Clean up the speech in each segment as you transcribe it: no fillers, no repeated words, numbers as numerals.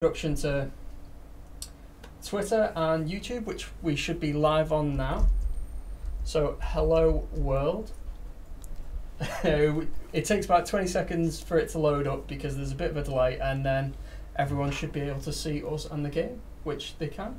introduction to Twitter and YouTube, which we should be live on now. So, hello world. It takes about 20 seconds for it to load up because there's a bit of a delay, and then everyone should be able to see us and the game, which they can.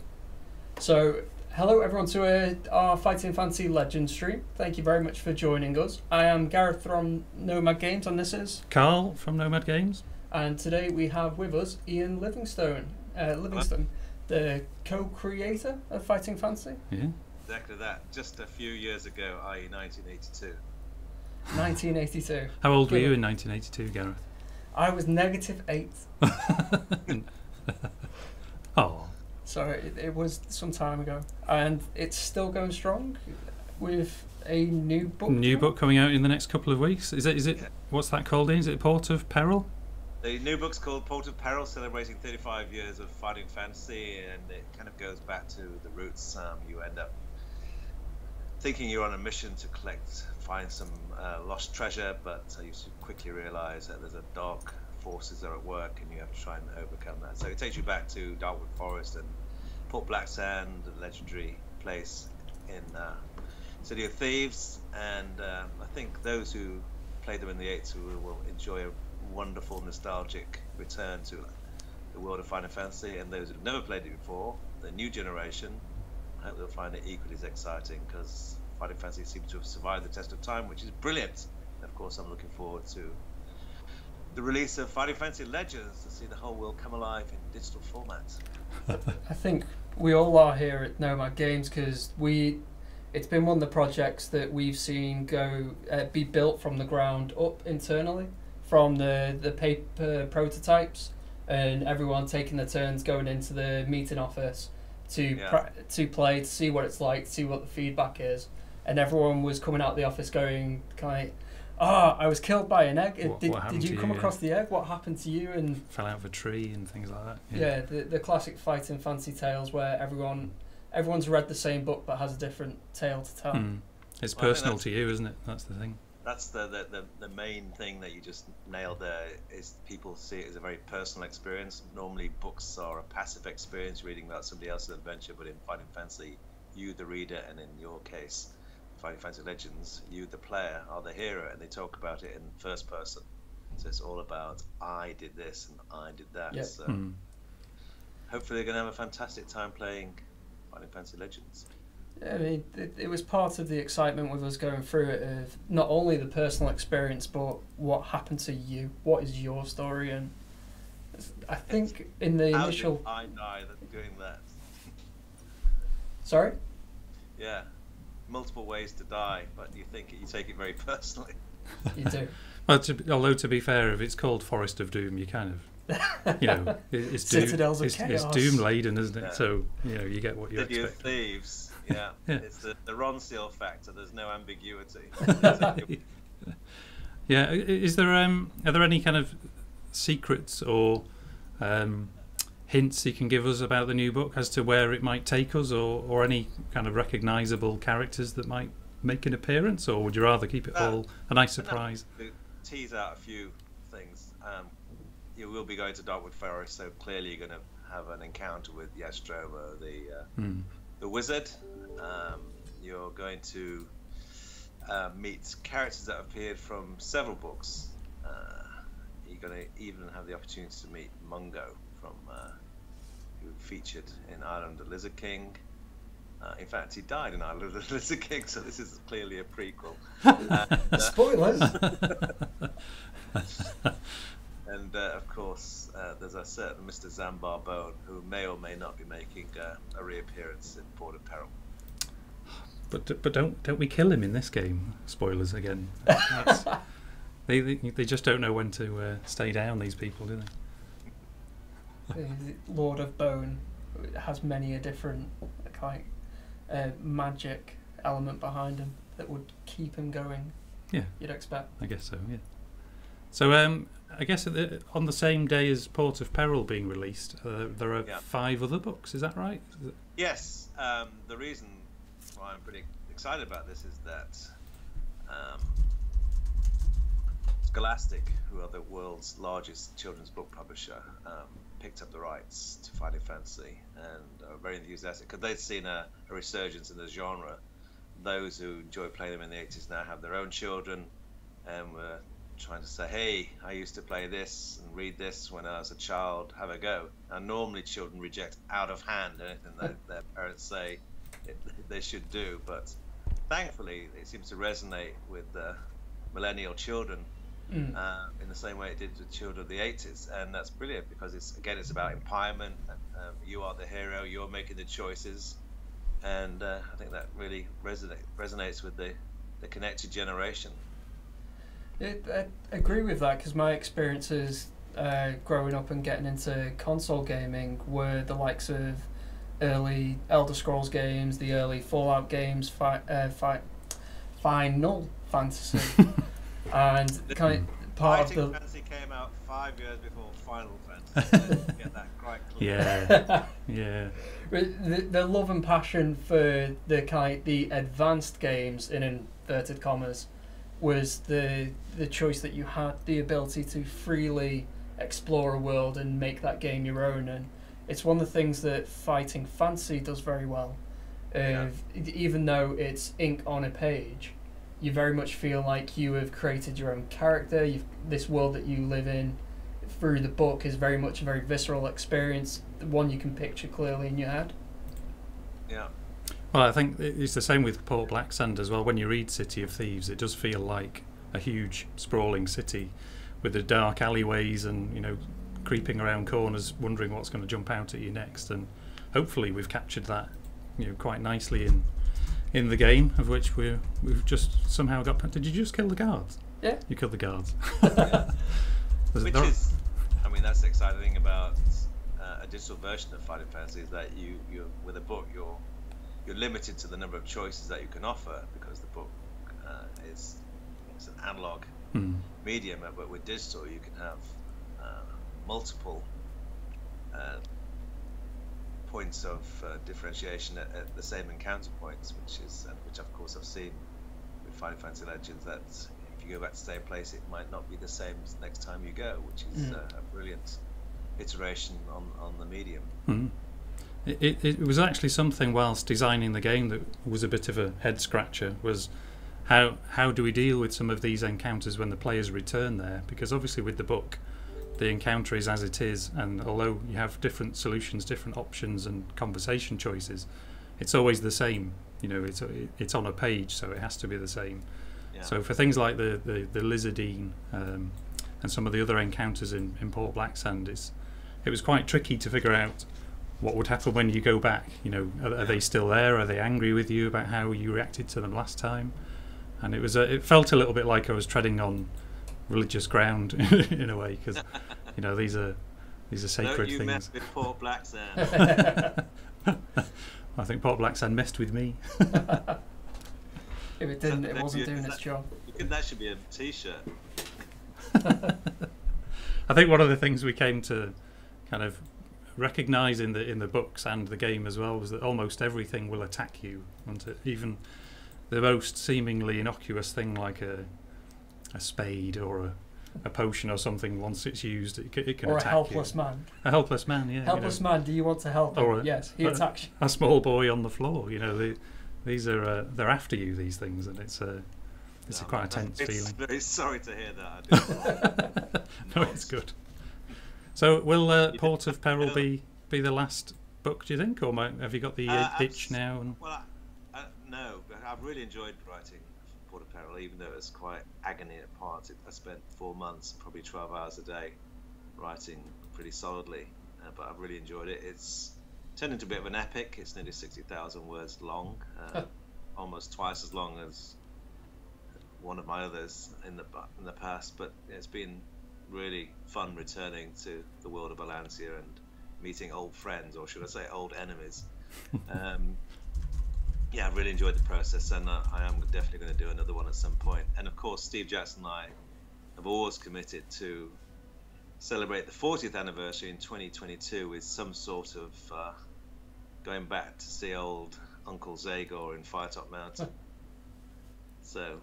So, hello everyone to our Fighting Fantasy Legends stream. Thank you very much for joining us. I am Gareth from Nomad Games, and this is Carl from Nomad Games. And today we have with us Ian Livingstone, the co-creator of Fighting Fantasy. Yeah, exactly that. Just a few years ago, i.e. 1982. 1982. How old were you in 1982, Gareth? I was -8. Oh. So it was some time ago. And it's still going strong with a new book. New book coming out in the next couple of weeks. Is it? Yeah. What's that called? Is it Port of Peril? The new book's called Port of Peril, celebrating 35 years of fighting fantasy, and it kind of goes back to the roots. You end up thinking you're on a mission to find some lost treasure, but you quickly realise that there's dark forces that are at work, and you have to try and overcome that. So it takes you back to Darkwood Forest and Port Blacksand, a legendary place in City of Thieves, and I think those who played them in the 80s will enjoy a wonderful nostalgic return to the world of Final Fantasy, and those who've never played it before, the new generation, I hope they'll find it equally as exciting, because Final Fantasy seems to have survived the test of time, which is brilliant. And of course I'm looking forward to the release of Final Fantasy Legends to see the whole world come alive in digital format. I think we all are here at Nomad Games because it's been one of the projects that we've seen be built from the ground up internally, from the paper prototypes, and everyone taking their turns going into the meeting office to play, to see what it's like, to see what the feedback is, and everyone was coming out of the office going kind of, I was killed by an egg. Did you come across the egg? What happened to you? And fell out of a tree and things like that. Yeah, the classic Fighting Fantasy tales where everyone's read the same book but has a different tale to tell. It's personal to you, isn't it? That's the thing. That's the main thing that you just nailed there, is people see it as a very personal experience. Normally books are a passive experience, reading about somebody else's adventure, but in Fighting Fantasy, you the reader, and in your case, Fighting Fantasy Legends, you the player are the hero, and they talk about it in first person. So it's all about, I did this and I did that. Yep. So hopefully they're going to have a fantastic time playing Fighting Fantasy Legends. I mean, it was part of the excitement with us going through it, of not only the personal experience, but what happened to you. What is your story? And I think in the initial... How did I die doing that? Sorry? Yeah, multiple ways to die, but you take it very personally. You do. Well, although to be fair, if it's called Forest of Doom, you kind of, it's Citadels of Chaos. It's doom laden, isn't it? Yeah. So you get what you expect. City of Thieves. Yeah, it's the Ron Seal factor. There's no ambiguity. Yeah, are there any kind of secrets or hints you can give us about the new book as to where it might take us, or any kind of recognisable characters that might make an appearance, or would you rather keep it all a nice surprise? To tease out a few things. You will be going to Darkwood Forest, so clearly you're going to have an encounter with Yastroma, the wizard. You're going to meet characters that appeared from several books. You're going to even have the opportunity to meet Mungo, who featured in Island of the Lizard King. In fact, he died in Island of the Lizard King, so this is clearly a prequel. Spoilers! And of course, there's a certain Mr. Zambar Bone, who may or may not be making a reappearance in Port of Peril. But don't we kill him in this game? Spoilers again. They just don't know when to stay down, these people, do they? The Lord of Bone has many a different magic element behind him that would keep him going. Yeah, you'd expect. I guess so. Yeah. So I guess on the same day as Port of Peril being released, there are 5 other books. Is that right? Yes. The reason why I'm pretty excited about this is that Scholastic, who are the world's largest children's book publisher, picked up the rights to Fighting Fantasy and are very enthusiastic because they'd seen a resurgence in the genre. Those who enjoyed playing them in the 80s now have their own children, and were trying to say, hey, I used to play this and read this when I was a child, have a go. Now normally children reject out of hand anything that their parents say they should do, but thankfully it seems to resonate with the millennial children in the same way it did with children of the 80s, and that's brilliant because it's about empowerment. You are the hero, you're making the choices, and I think that really resonates with the connected generation. I agree with that, because my experiences growing up and getting into console gaming were the likes of early Elder Scrolls games, the early Fallout games, Final Fantasy, and kind of part Fighting of the Fantasy came out 5 years before Final Fantasy. Get that quite clear. Yeah, yeah. The love and passion for the advanced games in inverted commas was the choice that you had, the ability to freely explore a world and make that game your own. And it's one of the things that Fighting Fantasy does very well. Even though it's ink on a page, you very much feel like you have created your own character. This world that you live in through the book is very much a very visceral experience, one you can picture clearly in your head. Yeah. Well, I think it's the same with Port Blacksand as well. When you read City of Thieves, it does feel like a huge, sprawling city with the dark alleyways and, you know, creeping around corners, wondering what's going to jump out at you next. And hopefully we've captured that, you know, quite nicely in the game, of which we've just somehow got. Did you just kill the guards? Yeah. You killed the guards. Yeah. Which is, I mean, that's the exciting thing about a digital version of Fighting Fantasy, is that you with a book you're limited to the number of choices that you can offer, because the book is an analog medium, but with digital you can have multiple points of differentiation at the same encounter points, which of course I've seen with Final Fantasy Legends, that if you go back to the same place it might not be the same next time you go, which is a brilliant iteration on the medium. It was actually something whilst designing the game that was a bit of a head scratcher, was how do we deal with some of these encounters when the players return there, because obviously with the book the encounter is as it is, and although you have different solutions, different options and conversation choices, it's always the same. You know, it's on a page, so it has to be the same. Yeah. So for things like the Lizardine and some of the other encounters in Port Blacksand, it was quite tricky to figure out what would happen when you go back. You know, are they still there? Are they angry with you about how you reacted to them last time? And it felt a little bit like I was treading on religious ground in a way, because you know these are sacred things. Don't you mess with Port Blacksand. I think Port Blacksand messed with me. If it didn't, it wasn't doing its job. That should be a t-shirt. I think one of the things we came to kind of recognise in the books and the game as well was that almost everything will attack you, and even the most seemingly innocuous thing like a spade or a potion or something, once it's used it can attack you. Or a helpless man. A helpless man, yeah. Helpless man, do you want to help him? Yes, he attacks you. A small boy on the floor, you know, these are they're after you, these things, and it's quite a tense feeling. Very sorry to hear that. No, it's good. So will Port of Peril be the last book, do you think, or have you got the itch now? Well, no, I've really enjoyed writing Port of Peril, even though it was quite agony at parts. I spent 4 months, probably 12 hours a day, writing pretty solidly, but I've really enjoyed it. It's turned into a bit of an epic. It's nearly 60,000 words long, almost twice as long as one of my others in the past, but it's been really fun returning to the world of Balancia and meeting old friends, or should I say old enemies. Yeah, I've really enjoyed the process, and I am definitely going to do another one at some point. And of course, Steve Jackson and I have always committed to celebrate the 40th anniversary in 2022 with some sort of going back to see old Uncle Zagor in Firetop Mountain. So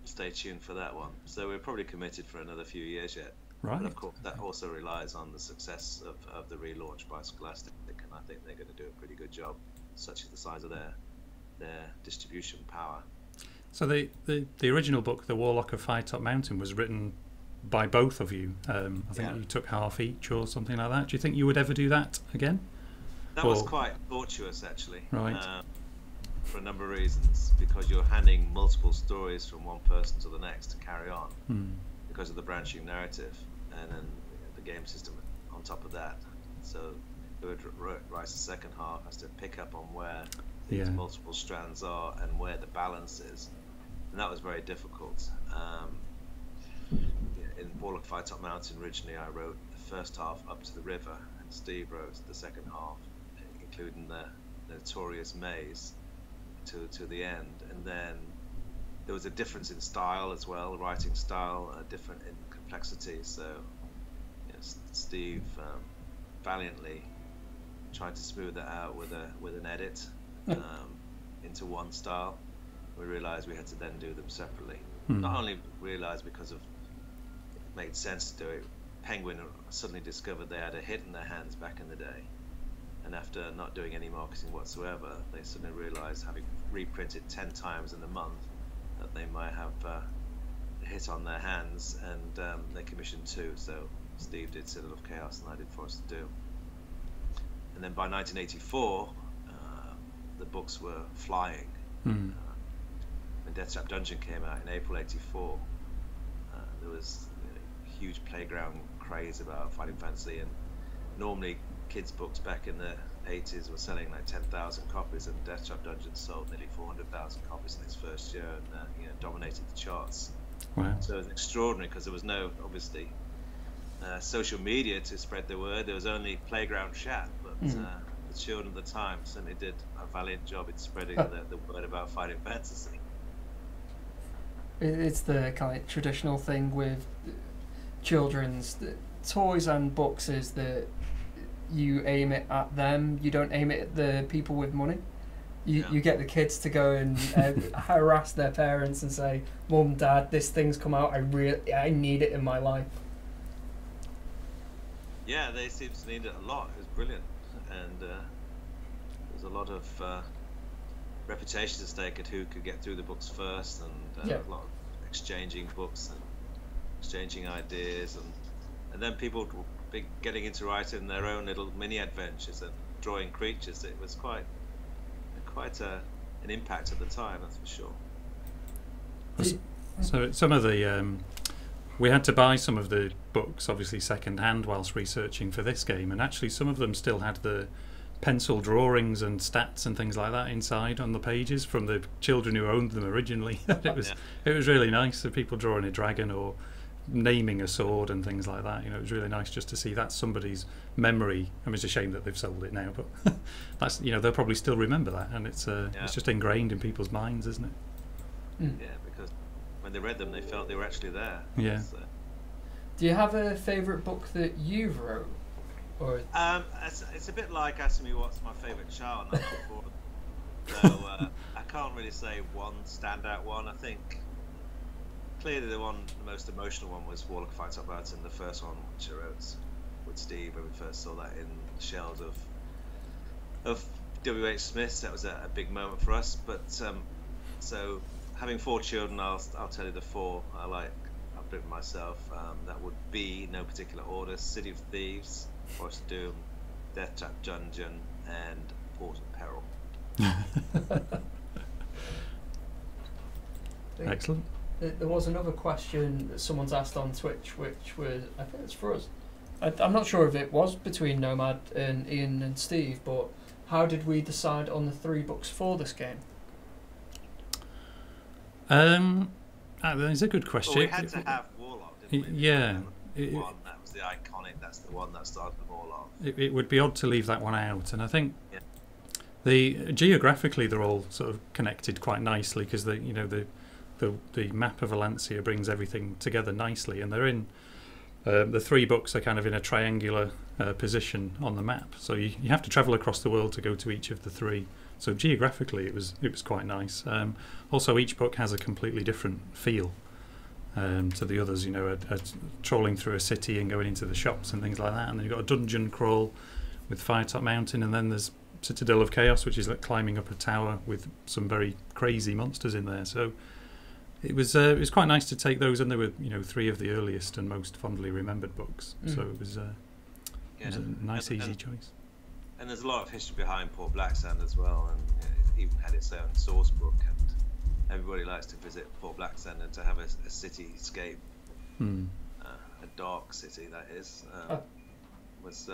stay tuned for that one. So we're probably committed for another few years yet. Right. But of course, that also relies on the success of the relaunch by Scholastic, and I think they're going to do a pretty good job, such as the size of their distribution power. So the original book, The Warlock of Firetop Mountain, was written by both of you. I think you took half each or something like that. Do you think you would ever do that again? That was quite tortuous, actually. Right. For a number of reasons, because you're handing multiple stories from one person to the next to carry on, because of the branching narrative, and then the game system on top of that. So whoever writes the second half has to pick up on where these multiple strands are and where the balance is, and that was very difficult. In Warlock Firetop Mountain, originally I wrote the first half up to the river, and Steve wrote the second half, including the notorious maze to the end. And then there was a difference in style as well, writing style, different in complexity. So Steve valiantly tried to smooth that out with an edit into one style. We realized we had to then do them separately. Not only realized because of it made sense to do it, Penguin suddenly discovered they had a hit in their hands back in the day, and after not doing any marketing whatsoever, they suddenly realized, having reprinted 10 times in a month, that they might have a hit on their hands, and they commissioned 2. So Steve did Citadel of Chaos and I did Forest of Doom. And then by 1984, the books were flying. When Death Trap Dungeon came out in April '84, there was huge playground craze about Fighting Fantasy, and normally kids' books back in the 80s were selling like 10,000 copies, and Death Trap Dungeon sold nearly 400,000 copies in its first year, and dominated the charts. Wow. So it was extraordinary because there was no, obviously, social media to spread the word. There was only playground chat, but the children at the time certainly did a valiant job in spreading the word about Fighting Fantasy. It's the kind of traditional thing with children's toys and books, is that you aim it at them, you don't aim it at the people with money. You get the kids to go and harass their parents and say, "Mum, Dad, this thing's come out, I need it in my life." Yeah, they seem to need it a lot. It was brilliant, and there's a lot of reputation at stake at who could get through the books first, and a lot of exchanging books and exchanging ideas, and then people getting into writing their own little mini adventures and drawing creatures. It was quite an impact at the time, that's for sure. So some of the we had to buy some of the books, obviously second hand, whilst researching for this game, and actually some of them still had the pencil drawings and stats and things like that inside on the pages from the children who owned them originally. It was really nice, of people drawing a dragon or naming a sword and things like that. It was really nice just to see that's somebody's memory. I mean, it's a shame that they've sold it now, but that's they'll probably still remember that, and it's just ingrained in people's minds, isn't it? Yeah, because when they read them, they felt they were actually there. Yeah. Do you have a favourite book that you've wrote? Or it's a bit like asking me what's my favourite child. So I can't really say one standout one. I think clearly the most emotional one was Warlock Firetop Mountain, the first one, which I wrote with Steve when we first saw that in the shelves of W.H. Smith's. That was a big moment for us. But so having 4 children, I'll tell you the 4 I've written myself. That would be, no particular order, City of Thieves, Forest of Doom, Death Trap Dungeon, and Port of Peril. Excellent. There was another question that someone's asked on Twitch, which was, I think it's for us. I'm not sure if it was between Nomad and Ian and Steve, but how did we decide on the 3 books for this game? That's a good question. Well, we had to have Warlock, didn't we? Yeah. That was the iconic, that's the one that started them all off. It would be odd to leave that one out, and I think geographically they're all sort of connected quite nicely, because the map of Valencia brings everything together nicely, and they're in the 3 books are kind of in a triangular position on the map, so you have to travel across the world to go to each of the 3. So geographically it was quite nice. Also, each book has a completely different feel. to the others, you know, are trawling through a city and going into the shops and things like that. And then you've got a dungeon crawl with Firetop Mountain, and then there's Citadel of Chaos, which is like climbing up a tower with some very crazy monsters in there. So it was quite nice to take those, and they were, you know, 3 of the earliest and most fondly remembered books. So it was a nice, easy choice. And there's a lot of history behind Port Blacksand as well, and it even had its own source book. And everybody likes to visit Port Blacksand and to have a cityscape, a dark city that is, was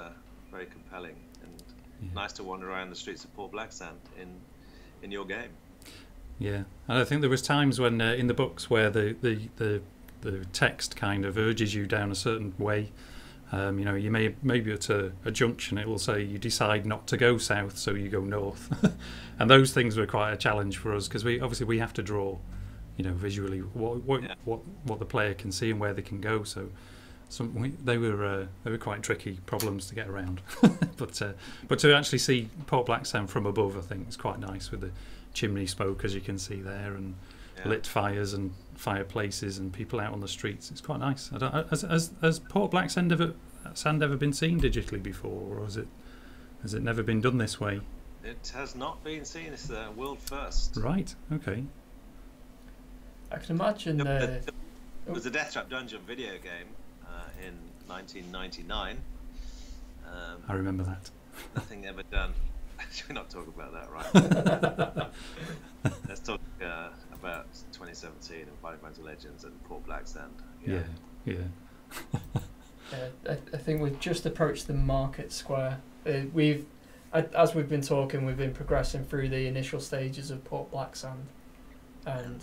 very compelling and nice to wander around the streets of Port Blacksand in your game. Yeah, and I think there was times when in the books where the text kind of urges you down a certain way. You know, you maybe at a junction it will say you decide not to go south, so you go north, and those things were quite a challenge for us, because we have to draw, you know, visually what the player can see and where they can go. So they were quite tricky problems to get around. but to actually see Port Blacksand from above, I think it's quite nice, with the chimney smoke, as you can see there, and lit fires and fireplaces and people out on the streets. It's quite nice. Has Port Blacksand ever been seen digitally before, or has it never been done this way? It has not been seen. It's a world first. Right. Okay. I can imagine. There was a Death Trap Dungeon video game in 1999. I remember that. Nothing ever done. Should we not talk about that, right? Let's talk about 2017 and Fighting Fantasy Legends and Port Blacksand. Yeah. I think we've just approached the market square. As we've been talking, we've been progressing through the initial stages of Port Blacksand. And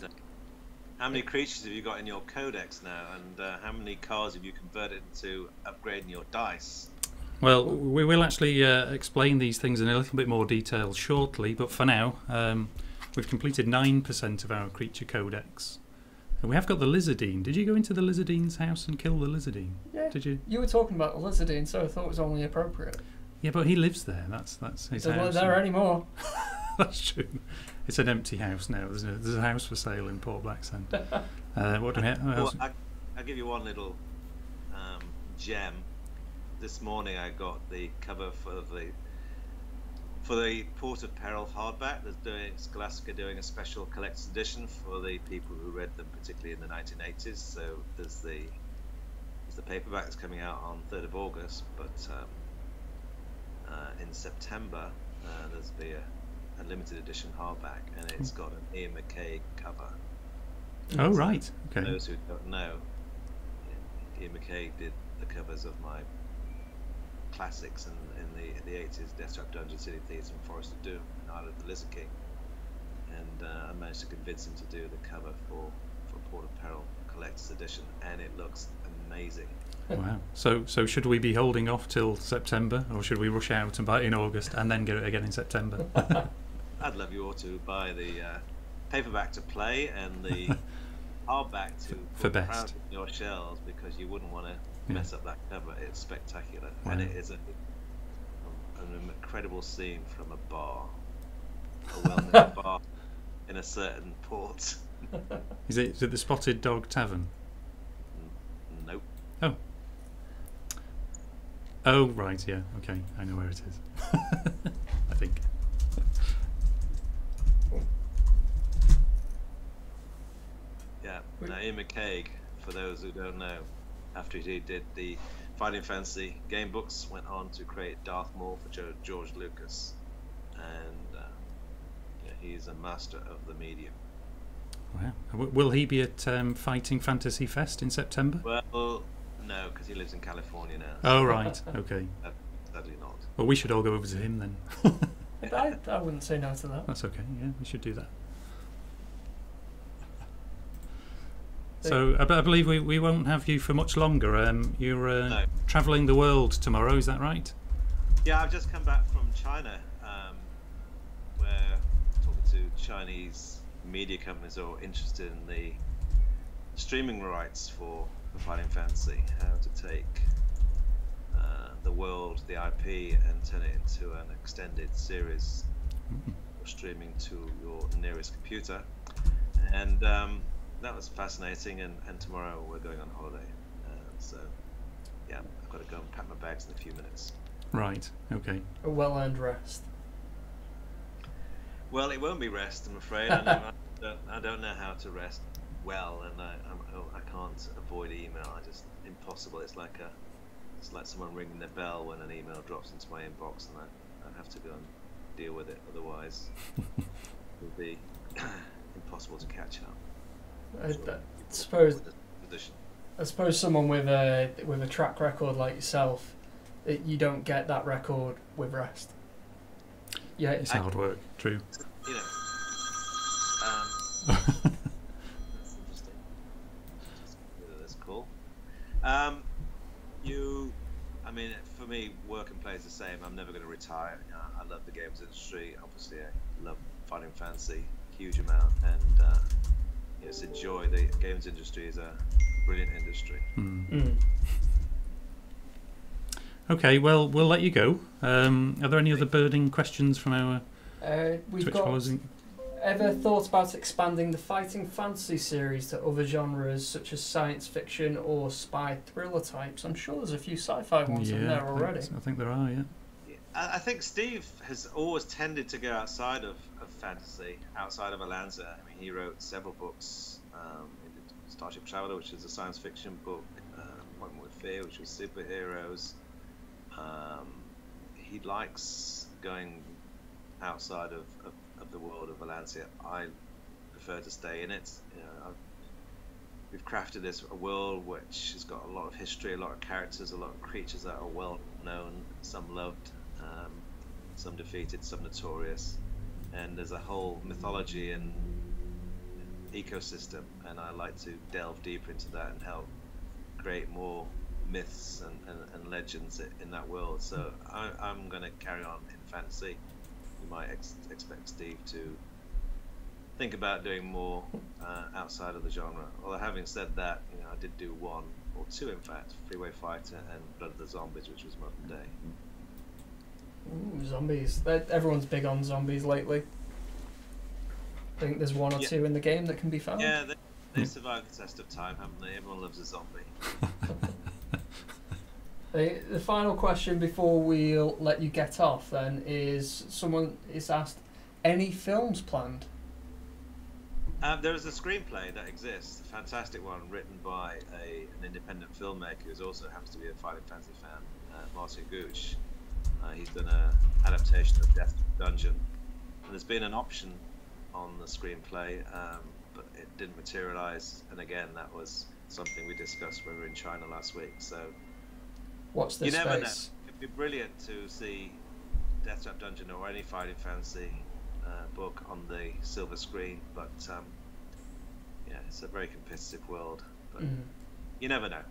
how many creatures have you got in your codex now, and how many cards have you converted into upgrading your dice? Well, we will actually explain these things in a little bit more detail shortly, but for now, we've completed 9% of our creature codex. And we have got the Lizardine. Did you go into the Lizardine's house and kill the Lizardine? Yeah. Did you? You were talking about the Lizardine, so I thought it was only appropriate. Yeah, but he lives there. That's his house. He's not there anymore. That's true. It's an empty house now. There's a house for sale in Port Blacksand. What do we have? Well, I'll give you one little gem. This morning I got the cover for the Port of Peril hardback. Scholastica doing a special collector's edition for the people who read them, particularly in the 1980s. So there's the paperback that's coming out on 3rd of August, but in September there's be a limited edition hardback, and it's got an Ian McCaig cover. Oh, right. Okay. For those who don't know, Ian McCaig did the covers of my classics in the 80s, Death Trap Dungeon, City Thieves and Forest of Doom, and Isle of the Lizard King, and I managed to convince him to do the cover for Port of Peril Collector's Edition, and it looks amazing. Wow. So should we be holding off till September, or should we rush out and buy it in August and then get it again in September? I'd love you all to buy the paperback to play and the hardback to put proud in your shelves, because you wouldn't want to mess up that cover. It's spectacular. Wow. And it is an incredible scene from a bar, a well-known bar in a certain port. Is it the Spotted Dog Tavern? Nope. Oh, right, yeah, okay, I know where it is. I think. Yeah, now Ian McCaig, for those who don't know, after he did the Fighting Fantasy game books, went on to create Darth Maul for George Lucas, and he's a master of the medium. Wow. Will he be at Fighting Fantasy Fest in September? Well, no, because he lives in California now. Oh, right, okay. Sadly not. Well, we should all go over to him then. I wouldn't say no to that. That's okay, yeah, we should do that. So I believe we won't have you for much longer. You're no. Travelling the world tomorrow, is that right? Yeah, I've just come back from China, where I'm talking to Chinese media companies who are interested in the streaming rights for Fighting Fantasy, how to take the world, the IP, and turn it into an extended series for streaming to your nearest computer. And that was fascinating. And tomorrow we're going on holiday, so yeah, I've got to go and pack my bags in a few minutes. Right. Okay. A well-earned rest. Well, it won't be rest, I'm afraid. I don't know how to rest well, and I can't avoid email. Impossible. It's like someone ringing their bell when an email drops into my inbox, and I have to go and deal with it. Otherwise, it will be impossible to catch up. I suppose someone with a track record like yourself, you don't get that record with rest. Yeah, it's hard work. True. You know, that's interesting. That's cool. I mean, for me, work and play is the same. I'm never going to retire. I love the games industry. Obviously, I love Fighting Fantasy, huge amount, and just enjoy the games industry. Is a brilliant industry. Okay, well, we'll let you go. Are there any other burning questions from our Twitch followers? Ever thought about expanding the Fighting Fantasy series to other genres such as science fiction or spy thriller types? I'm sure there's a few sci-fi ones in there already. I think there are, yeah. I think Steve has always tended to go outside of fantasy, outside of Alanza. I mean, he wrote several books. He did Starship Traveler, which is a science fiction book, Appointment with Fear, which was superheroes. He likes going outside of the world of Valencia. I prefer to stay in it. We've crafted a world which has got a lot of history, a lot of characters, a lot of creatures that are well known, some loved, some defeated, some notorious, and there's a whole mythology and ecosystem, and I like to delve deeper into that and help create more myths and legends in that world. So I'm going to carry on in fantasy. You might expect Steve to think about doing more outside of the genre. Although having said that, I did do one or two, in fact, Freeway Fighter and Blood of the Zombies, which was modern day. Ooh, zombies. Everyone's big on zombies lately. I think there's one or two in the game that can be found. Yeah, they survived the test of time, haven't they? Everyone loves a zombie. The final question before we'll let you get off then is, someone is asked, any films planned? There is a screenplay that exists, a fantastic one written by an independent filmmaker who also happens to be a Fighting Fantasy fan, Martin Gooch. He's done an adaptation of Death Dungeon, and there's been an option on the screenplay, but it didn't materialize, and again, that was something we discussed when we were in China last week. So watch this space. Never know. It'd be brilliant to see Death Trap Dungeon or any Fighting Fantasy book on the silver screen, but yeah, it's a very competitive world, but you never know.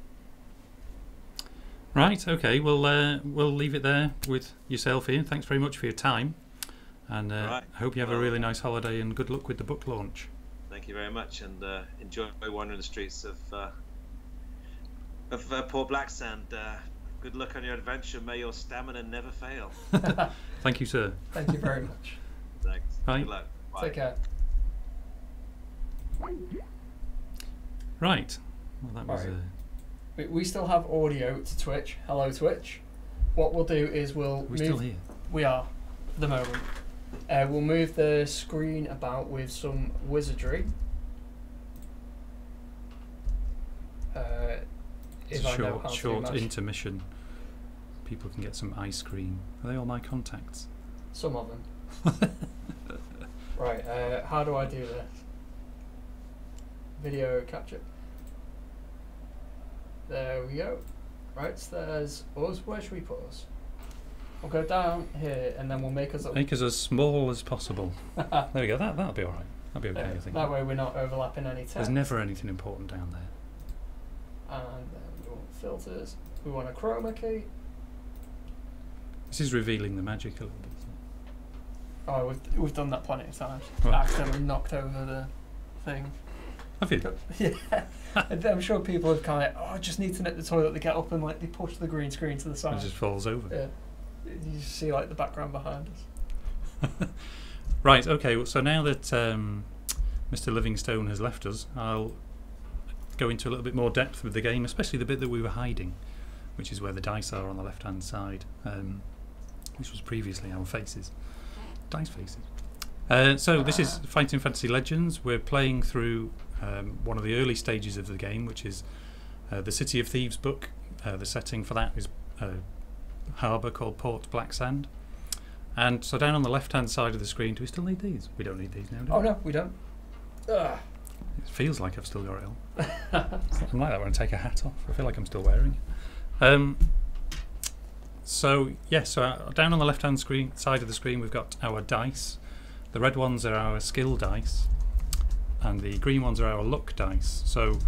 Right, okay, we'll leave it there with yourself, Ian. Thanks very much for your time, and I hope you have a really nice holiday, and good luck with the book launch. Thank you very much, and enjoy wandering the streets of Port Blacksand. Good luck on your adventure. May your stamina never fail. Thank you, sir. Thank you very much. Thanks. Bye. Good luck. Bye. Take care. Right. Well, that was. We still have audio to Twitch. Hello, Twitch. What we'll do is we'll We're still here. We are, for the moment. We'll move the screen about with some wizardry. It's a short intermission. People can get some ice cream. Are they all my contacts? Some of them. Right, how do I do this? Video capture. There we go. Right, so there's us. Where should we put us? We'll go down here and then we'll make us up. Make us as small as possible. There we go. That'll be alright. That'll be okay, I think. That way we're not overlapping any text. There's never anything important down there. And then we want filters. We want a chroma key. This is revealing the magic a little bit. Oh, we've done that plenty of times. Right. Accidentally knocked over the thing. Have you? Yeah. I'm sure people have kind of, I just need to nip the toilet. They get up and they push the green screen to the side. It just falls over. Yeah. You just see the background behind us. Right. Okay. So now that Mr. Livingstone has left us, I'll go into a little bit more depth with the game, especially the bit that we were hiding, which is where the dice are on the left-hand side, which was previously our faces, dice faces. So this is Fighting Fantasy Legends. We're playing through one of the early stages of the game, which is the City of Thieves book. The setting for that is a harbour called Port Blacksand. And so down on the left-hand side of the screen, do we still need these? We don't need these now, do we? Oh no, we don't. Ugh. It feels like I've still got it on. I'm like that when I take a hat off. I feel like I'm still wearing it. So down on the left-hand side of the screen, we've got our dice. The red ones are our skill dice, and the green ones are our luck dice. So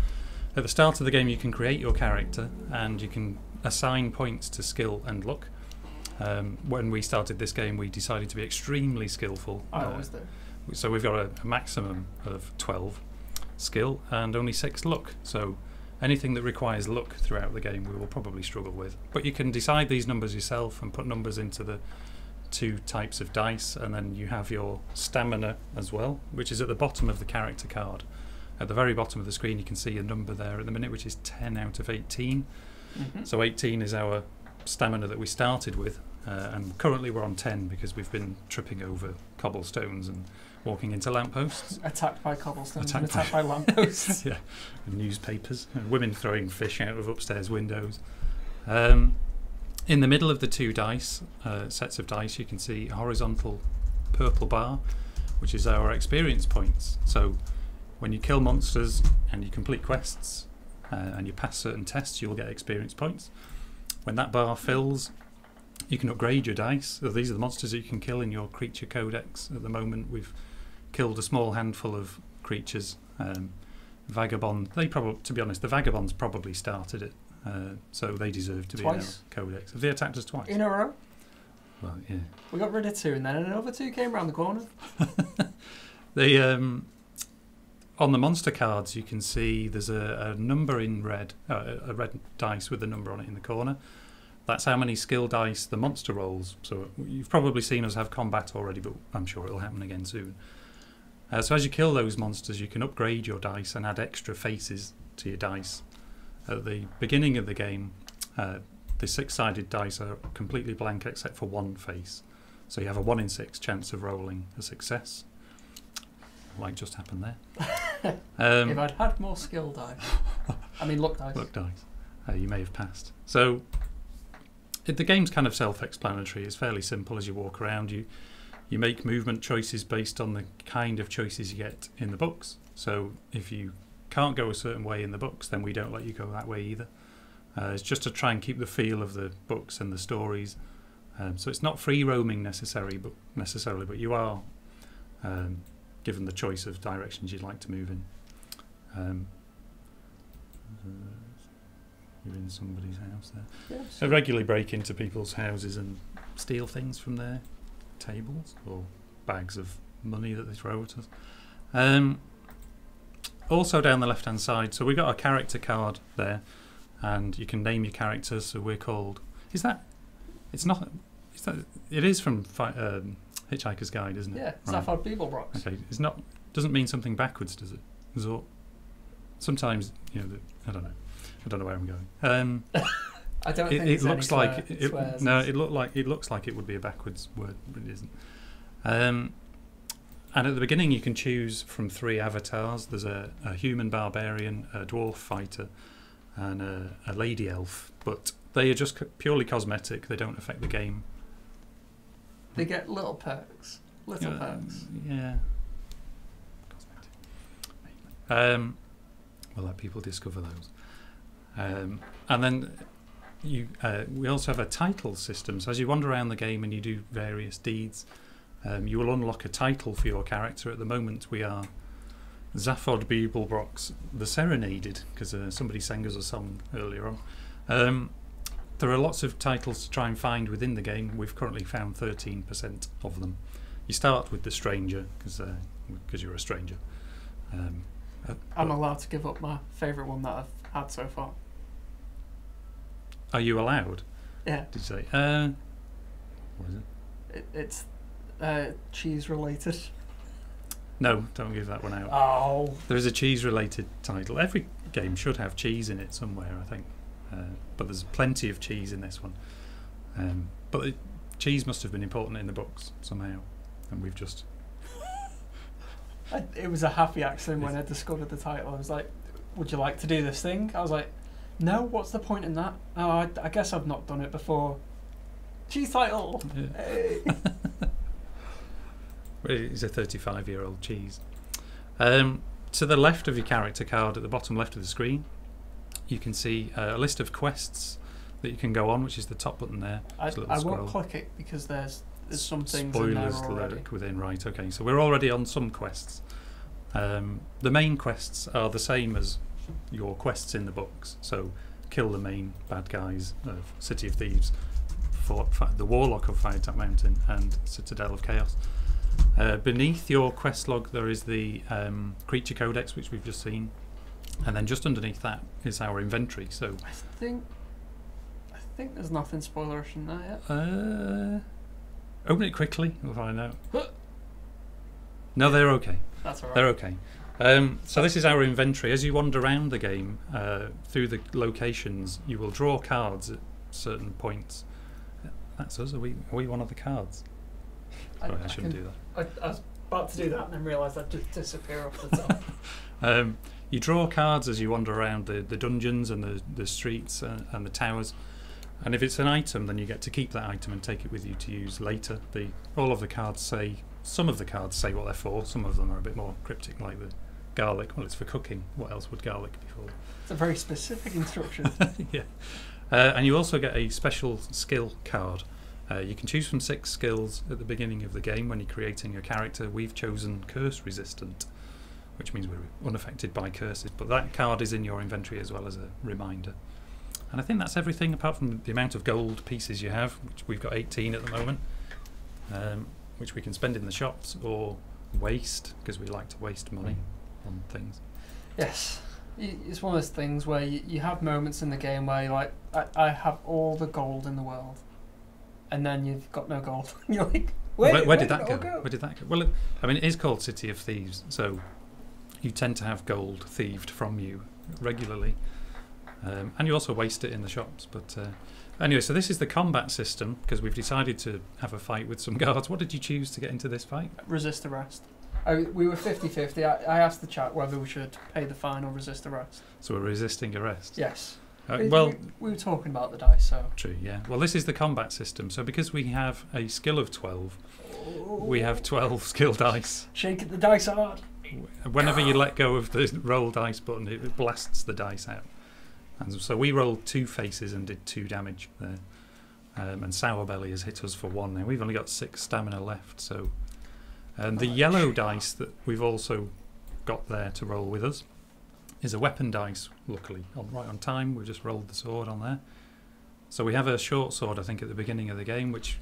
at the start of the game, you can create your character, and you can assign points to skill and luck. When we started this game, we decided to be extremely skillful. I always do. So we've got a maximum of 12 skill and only 6 luck. So anything that requires luck throughout the game, we will probably struggle with. But you can decide these numbers yourself and put numbers into the 2 types of dice, and then you have your stamina as well, which is at the bottom of the character card. At the very bottom of the screen, you can see a number there at the minute, which is 10 out of 18. Mm-hmm. So 18 is our stamina that we started with, and currently we're on 10 because we've been tripping over cobblestones and walking into lampposts. Attacked by cobblestones and attacked by lampposts. Yeah, and newspapers, and women throwing fish out of upstairs windows. In the middle of the 2 dice, sets of dice, you can see a horizontal purple bar, which is our experience points. So when you kill monsters and you complete quests and you pass certain tests, you'll get experience points. When that bar fills, you can upgrade your dice. So these are the monsters that you can kill in your creature codex. At the moment, we've killed a small handful of creatures. Vagabond, to be honest, the Vagabonds probably started it, so they deserve to be in our codex. Have they attacked us twice? In a row? Well, yeah. We got rid of 2 and then another 2 came around the corner. On the monster cards, you can see there's a number in red, a red dice with a number on it in the corner. That's how many skill dice the monster rolls. So you've probably seen us have combat already, but I'm sure it'll happen again soon. So as you kill those monsters, you can upgrade your dice and add extra faces to your dice. At the beginning of the game, the 6-sided dice are completely blank except for 1 face. So you have a 1 in 6 chance of rolling a success. Like just happened there. If I'd had more skill dice. I mean luck dice. Luck dice. You may have passed. So the game's kind of self-explanatory. It's fairly simple as you walk around. You make movement choices based on the kind of choices you get in the books. So if you can't go a certain way in the books, then we don't let you go that way either. It's just to try and keep the feel of the books and the stories. So it's not free roaming necessarily, but you are given the choice of directions you'd like to move in. You're in somebody's house there. Yes. I regularly break into people's houses and steal things from their tables or bags of money that they throw at us. Also down the left hand side, so we've got a character card there, and you can name your characters. So we're called, it is from Hitchhiker's Guide, isn't it? Yeah, right. Zaphod Beeblebrox. Okay, doesn't mean something backwards, does it? Sometimes, I don't know where I'm going. I don't think it looks like it looks like it would be a backwards word, but it isn't. And at the beginning, you can choose from 3 avatars. There's a human barbarian, a dwarf fighter, and a lady elf. But they are just purely cosmetic. They don't affect the game. They get little perks. Perks. Yeah. Cosmetic. We'll let people discover those. And then we also have a title system. So as you wander around the game and you do various deeds, you will unlock a title for your character. At the moment, we are Zaphod Beeblebrox the Serenaded, because somebody sang us a song earlier on. There are lots of titles to try and find within the game. We've currently found 13% of them. You start with the Stranger, because you're a stranger. I'm allowed to give up my favourite one that I've had so far. Are you allowed? Yeah. Did you say? What is it? It's cheese related. No, don't give that one out. Oh. There is a cheese-related title. Every game should have cheese in it somewhere, I think. But there's plenty of cheese in this one. But cheese must have been important in the books somehow, and we've just... It was a happy accident when I discovered the title. I was like, would you like to do this thing? I was like, no, what's the point in that? Oh, I guess I've not done it before. Cheese title! Yeah. Hey. It's a 35-year-old cheese. To the left of your character card, at the bottom left of the screen, you can see a list of quests that you can go on, which is the top button there. I won't click it because there's some things in there already. Lurk within, right, okay. So we're already on some quests. The main quests are the same as your quests in the books. So kill the main bad guys of City of Thieves, the Warlock of Firetop Mountain, and Citadel of Chaos. Beneath your quest log there is the creature codex, which we've just seen, and then just underneath that is our inventory. So I think there's nothing spoilerish in that yet. Open it quickly, we'll find out. No, they're okay. That's alright. They're okay. So this is our inventory. As you wander around the game, through the locations, you will draw cards at certain points. That's us. Are we one of the cards? Sorry, I shouldn't do that. I was about to do that and then realised I'd just disappear off the top. You draw cards as you wander around the dungeons and the streets and the towers. And if it's an item, then you get to keep that item and take it with you to use later. All of the cards say, some of the cards say what they're for, some of them are a bit more cryptic, like the garlic. Well, it's for cooking. What else would garlic be for? It's a very specific instruction. Yeah. And you also get a special skill card. You can choose from 6 skills at the beginning of the game when you're creating your character. We've chosen curse resistant, which means we're unaffected by curses. But that card is in your inventory as well as a reminder. And I think that's everything apart from the amount of gold pieces you have, which we've got 18 at the moment, which we can spend in the shops or waste, because we like to waste money on things. Yes. It's one of those things where you have moments in the game where you're like, I have all the gold in the world, and then you've got no gold. You're like, where did that go? Where did that go? Well, I mean, it is called City of Thieves, so you tend to have gold thieved from you regularly. And you also waste it in the shops. But anyway, so this is the combat system, because we've decided to have a fight with some guards. What did you choose to get into this fight? Resist arrest. We were 50-50. I asked the chat whether we should pay the fine or resist arrest. So we're resisting arrest? Yes. Well, we were talking about the dice, so... True, yeah. Well, this is the combat system. So because we have a skill of 12, we have 12 skill dice. Shake the dice hard. Whenever you let go of the roll dice button, it blasts the dice out. And so we rolled 2 faces and did 2 damage there. And Sour Belly has hit us for 1 now. We've only got 6 stamina left. So, the yellow dice that we've also got there to roll with us is a weapon dice, luckily. Right on time, we just rolled the sword on there. So we have a short sword, I think, at the beginning of the game, which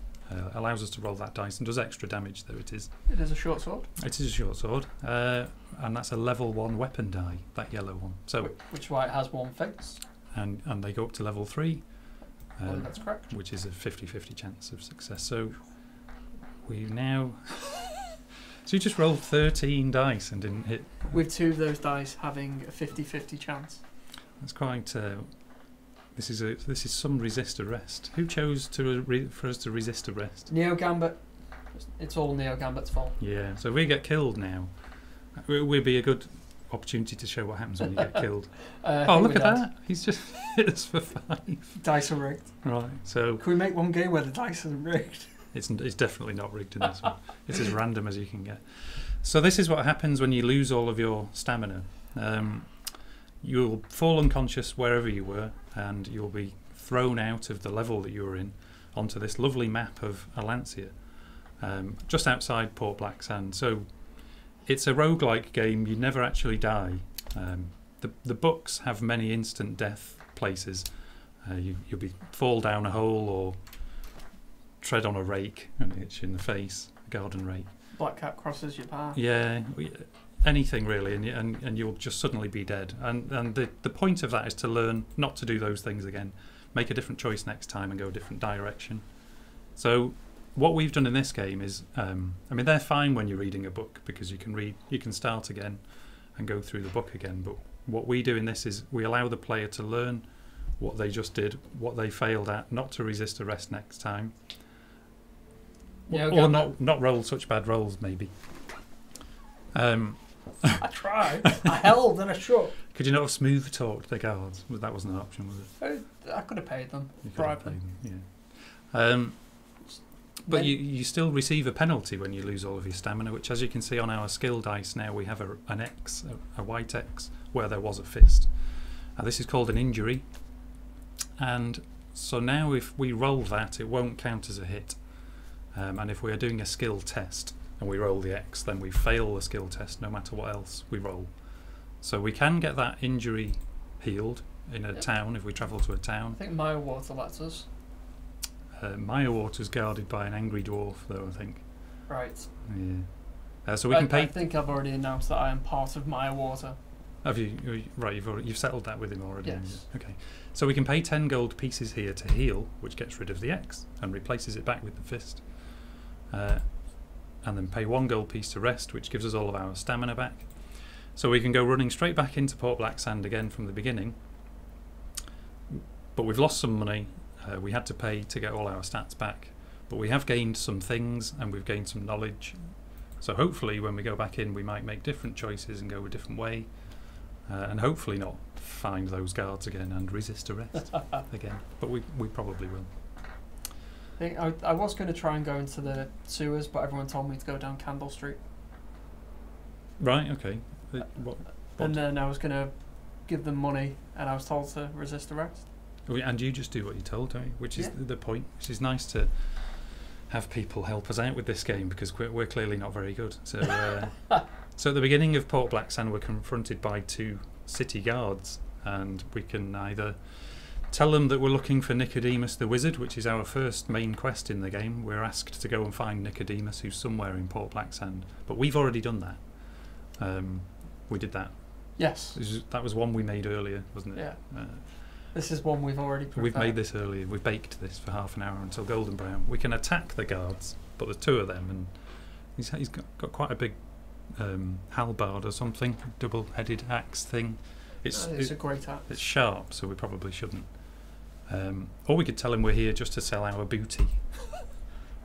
allows us to roll that dice and does extra damage, though it is. It is a short sword? It is a short sword. And that's a level 1 weapon die, that yellow one. So, which is why it has 1 face. And they go up to level 3. Well, that's correct. Which is a 50-50 chance of success. So we now... So you just rolled 13 dice and didn't hit... With 2 of those dice having a 50-50 chance. That's quite... This is some resist arrest. Who chose for us to resist arrest? Neo Gambit. It's all Neo Gambit's fault. Yeah, so if we get killed now, it would be a good opportunity to show what happens when you get killed. Oh, look at that! He's just hit us for 5. Dice are rigged. Right, so... Can we make one game where the dice isn't rigged? It's definitely not rigged in this one. It's as random as you can get. So this is what happens when you lose all of your stamina. You'll fall unconscious wherever you were, and you'll be thrown out of the level that you were in onto this lovely map of Alancia, just outside Port Black Sand. So it's a roguelike game. You never actually die. The books have many instant death places. You'll fall down a hole or tread on a rake and hit you in the face, a garden rake. Black cat crosses your path. Yeah, anything really, and you'll just suddenly be dead. And the point of that is to learn not to do those things again, make a different choice next time and go a different direction. So what we've done in this game is, I mean, they're fine when you're reading a book because you can start again and go through the book again. But what we do in this is we allow the player to learn what they just did, what they failed at, not to resist arrest next time, or not roll such bad rolls, maybe. I tried. I held and I shook. Could you not have smooth talked the guards? That wasn't an option, was it? I could have paid them. You could have paid them, yeah. But you still receive a penalty when you lose all of your stamina, which, as you can see on our skill dice now, we have an X, a white X, where there was a fist. This is called an injury. And so now if we roll that, it won't count as a hit. And if we are doing a skill test and we roll the X, then we fail the skill test no matter what else we roll. So we can get that injury healed in a town if we travel to a town. I think Maya Water lets us. Maya Water's guarded by an angry dwarf, though, I think. Right. Yeah. So we can pay. I think I've already announced that I am part of Maya Water. Have you? Right, you've settled that with him already. Yes. Okay. So we can pay 10 gold pieces here to heal, which gets rid of the X and replaces it back with the fist. And then pay 1 gold piece to rest, which gives us all of our stamina back. So we can go running straight back into Port Blacksand again from the beginning. But we've lost some money. We had to pay to get all our stats back. But we have gained some things and we've gained some knowledge. So hopefully when we go back in, we might make different choices and go a different way. And hopefully not find those guards again and resist arrest again. But we probably will. I think I was going to try and go into the sewers, but everyone told me to go down Candle Street. Right, okay. What? And then I was going to give them money, and I was told to resist arrest. And you just do what you're told, don't you? Which is the point. Which is nice to have people help us out with this game, because we're clearly not very good. So, so at the beginning of Port Blacksand, we're confronted by 2 city guards, and we can either tell them that we're looking for Nicodemus the Wizard, which is our first main quest in the game. We're asked to go and find Nicodemus, who's somewhere in Port Blacksand. But we've already done that. We did that. Yes. That was one we made earlier, wasn't it? Yeah. This is one we've already prepared. We've made this earlier. We've baked this for half an hour until golden brown. We can attack the guards, but there's 2 of them, and he's got quite a big halberd or something, double-headed axe thing. It's a great axe. It's sharp, so we probably shouldn't. Or we could tell him we're here just to sell our booty,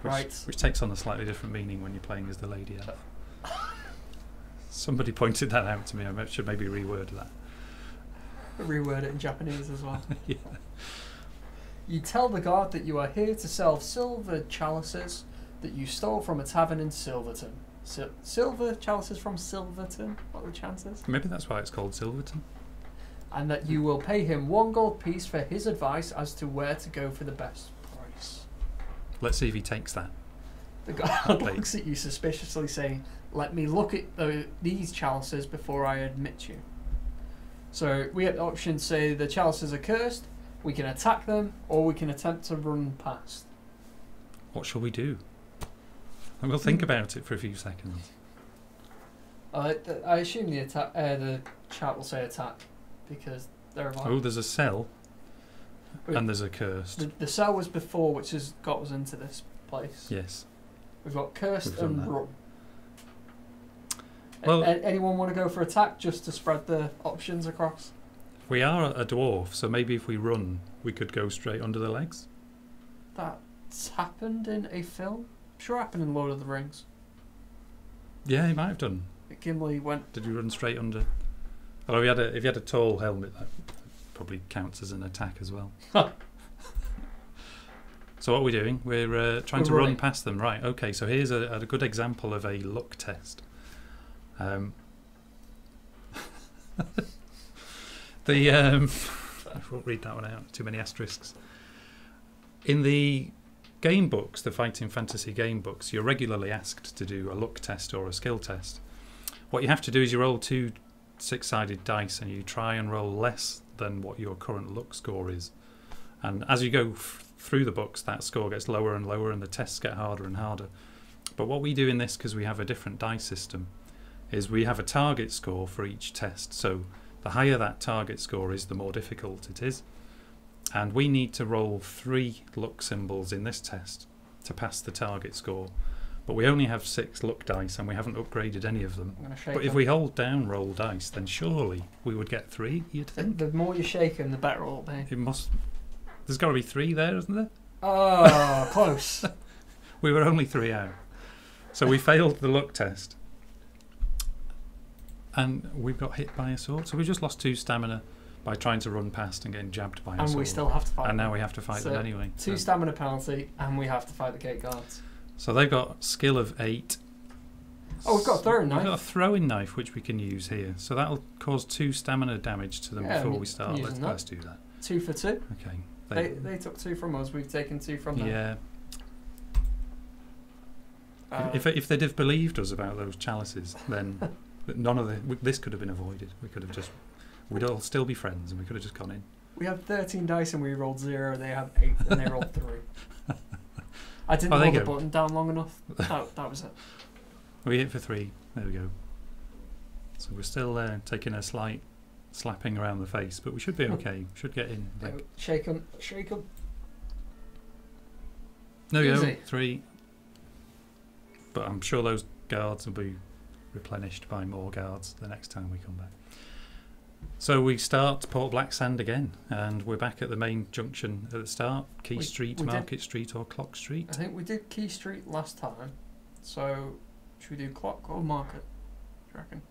which takes on a slightly different meaning when you're playing as the lady elf. Somebody pointed that out to me. I should maybe reword that. Reword it in Japanese as well. Yeah. You tell the guard that you are here to sell silver chalices that you stole from a tavern in Silverton. Silver chalices from Silverton? What are the chances? Maybe that's why it's called Silverton. And that you will pay him 1 gold piece for his advice as to where to go for the best price. Let's see if he takes that. The guard looks at you suspiciously, saying, "Let me look at these chalices before I admit you." So we have the option to say the chalices are cursed, we can attack them, or we can attempt to run past. What shall we do? And we'll think about it for a few seconds. I assume the chat will say attack, because they're like... Oh, there's a cell, and there's a cursed. The cell was before, which has got us into this place. Yes. We've got cursed and run. Well, anyone want to go for attack just to spread the options across? We are a dwarf, so maybe if we run, we could go straight under the legs. That's happened in a film. I'm sure it happened in Lord of the Rings. Yeah, he might have done. Gimli went... Did you run straight under? Although if you had a tall helmet, that probably counts as an attack as well. So what are we doing? We're trying to run past them. Right, okay, so here's a good example of a luck test. I won't read that one out, too many asterisks. In the game books, the fighting fantasy game books, you're regularly asked to do a luck test or a skill test. What you have to do is you roll 2 6-sided dice and you try and roll less than what your current luck score is. And as you go through the books, that score gets lower and lower and the tests get harder and harder. But what we do in this, because we have a different dice system, is we have a target score for each test. So the higher that target score is, the more difficult it is. And we need to roll 3 luck symbols in this test. to pass the target score. But we only have 6 luck dice and we haven't upgraded any of them. I'm gonna shake But if them. we hold down roll dice, then surely we would get 3, you'd think. The more you shake them, the better it'll be. It must. There's got to be 3 there, isn't there? Oh, close. We were only 3 out. So we failed the luck test. And we've got hit by a sword. So we just lost 2 stamina by trying to run past and getting jabbed by a sword. And we still have to fight And them. now we have to fight So them anyway. 2 stamina penalty, and we have to fight the gate guards. So they've got skill of 8. Oh, we've got a throwing We've got a knife. throwing knife which we can use here. So that'll cause 2 stamina damage to them Yeah, before I'm we start. using Let's do that. 2 for 2. Okay. They took 2 from us. We've taken 2 from them. Yeah. Uh, If they'd have believed us about those chalices, then none of this could have been avoided. We could have just, we'd all still be friends, and we could have just gone in. we had 13 dice and we rolled 0. They had 8 and they rolled 3. I didn't Oh, there hold you the go. button down long enough. That was it. We hit for 3. There we go. So we're still taking a slight slapping around the face, but we should be okay. Should get in. I think. Shake them. Shake them. There we go. Easy. 3. But I'm sure those guards will be replenished by more guards the next time we come back. So we start Port Black Sand again, and we're back at the main junction at the start. Key Street, we Market Street, or Clock Street. I think we did Key Street last time. So, should we do Clock or Market? Do you reckon?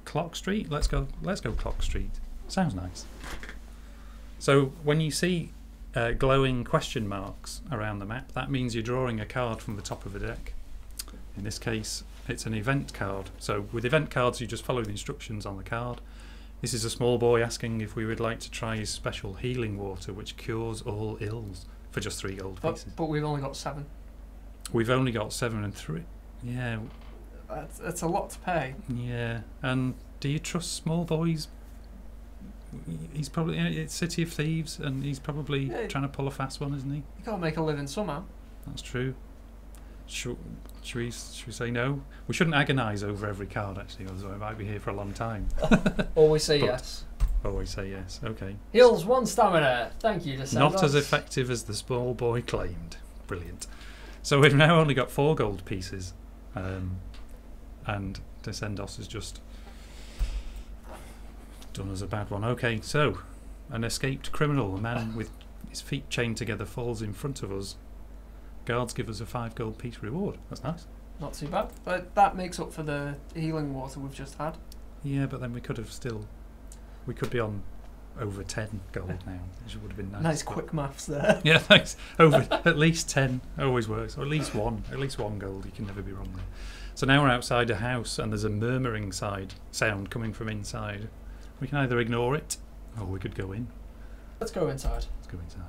Clock Street. Let's go Clock Street. Sounds nice. So when you see glowing question marks around the map, that means you're drawing a card from the top of a deck. In this case, it's an event card. So with event cards, you just follow the instructions on the card. This is a small boy asking if we would like to try his special healing water, which cures all ills, for just 3 gold pieces. But we've only got 7. We've only got 7 and 3. Yeah, That's a lot to pay. yeah. And do you trust small boys? He's probably it's City of Thieves, and he's probably trying to pull a fast one, isn't he? You gotta make a living somehow. That's true. Should we say no? We shouldn't agonise over every card, actually, otherwise I might be here for a long time. Always say But- yes. Always say yes. Okay. Heals 1 stamina. Thank you, Descendos. Not as effective as the small boy claimed. Brilliant. So we've now only got 4 gold pieces, and Descendos has just done us a bad one. Okay, so an escaped criminal, a man with his feet chained together, falls in front of us. Guards give us a 5 gold piece reward. That's nice. Not too bad. But that makes up for the healing water we've just had. Yeah, but then we could be on over 10 gold now, which would have been nice. Nice but- quick maths there. Yeah, thanks. Over at least 10 always works, or at least 1 gold. You can never be wrong there. So now we're outside a house, and there's a murmuring sound coming from inside. We can either ignore it, or we could go in. Let's go inside. Let's go inside.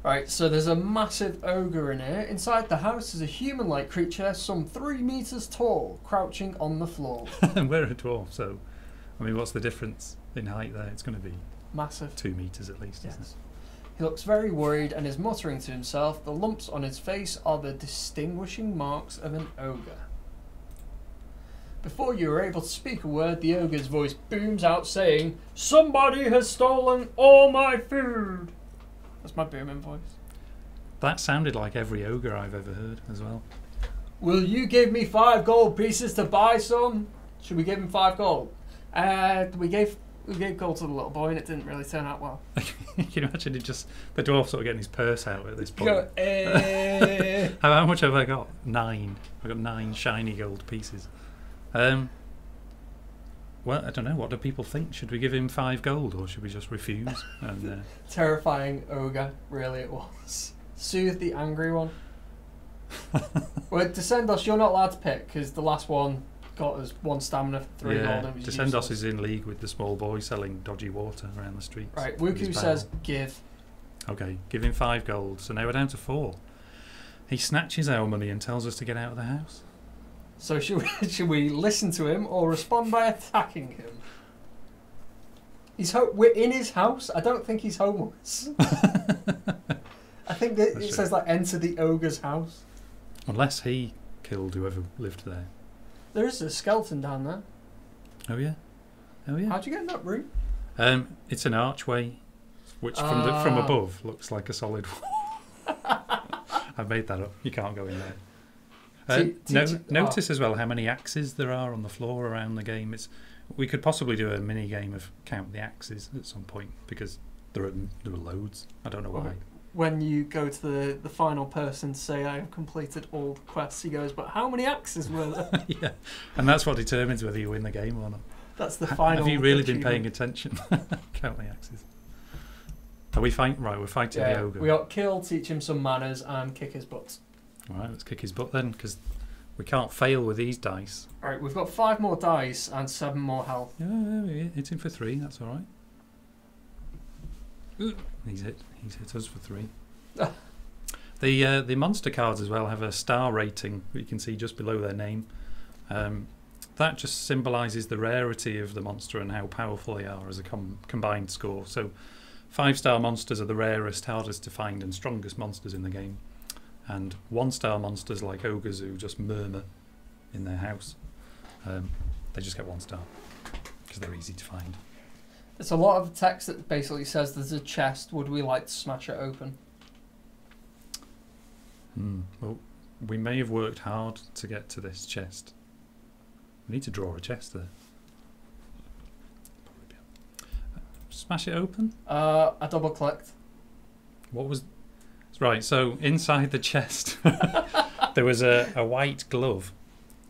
Right, so there's a massive ogre in here. Inside the house is a human-like creature, some 3 meters tall, crouching on the floor. And we're a dwarf, so I mean, what's the difference in height there? It's going to be Massive. 2 meters at least, isn't it? Yes. He looks very worried and is muttering to himself. The lumps on his face are the distinguishing marks of an ogre. Before you are able to speak a word, the ogre's voice booms out saying, "Somebody has stolen all my food!" That's my booming voice. That sounded like every ogre I've ever heard as well. Will you give me 5 gold pieces to buy some? Should we give him 5 gold? We gave gold to the little boy and it didn't really turn out well. Can you imagine the dwarf sort of getting his purse out at this point? Go, How much have I got? 9. I've got 9 shiny gold pieces. Well, I don't know. What do people think? Should we give him 5 gold, or should we just refuse? And Terrifying ogre, really it was. Soothe the angry one. Well, Descendos, you're not allowed to pick because the last one got us 1 stamina for 3 gold. And it was Descendos useless. is in league with the small boy selling dodgy water around the streets. Right, with Wuku his says barrel. give. Okay, give him 5 gold. So now we're down to 4. He snatches our money and tells us to get out of the house. So should we listen to him or respond by attacking him? We're in his house. I don't think he's homeless. I think that it says like enter the ogre's house. Unless he killed whoever lived there. There is a skeleton down there. Oh yeah. Oh yeah. How'd you get in that room? It's an archway which from above looks like a solid wall. I've made that up. You can't go in there. Notice as well how many axes there are on the floor around the game. We could possibly do a mini game of count the axes at some point, because there are loads. I don't know why. When you go to the final person to say, I have completed all the quests, he goes, but how many axes were there? Yeah, and that's what determines whether you win the game or not. That's the final. Have you really been paying attention? Count the axes. Are we fighting? Right, we're fighting the ogre. We got kill, teach him some manners, and kick his butt. All right, let's kick his butt then, because we can't fail with these dice. All right, we've got 5 more dice and 7 more health. Yeah, hit him for 3. That's all right. He's hit us for 3. The monster cards as well have a star rating that you can see just below their name. That just symbolises the rarity of the monster and how powerful they are as a combined score. So 5-star monsters are the rarest, hardest to find and strongest monsters in the game. And 1-star monsters like ogres who just murmur in their house, they just get 1 star because they're easy to find. There's a lot of text that basically says there's a chest. Would we like to smash it open? Well, we may have worked hard to get to this chest. We need to draw a chest there. Smash it open? I double clicked. What was... Right, so inside the chest there was a white glove,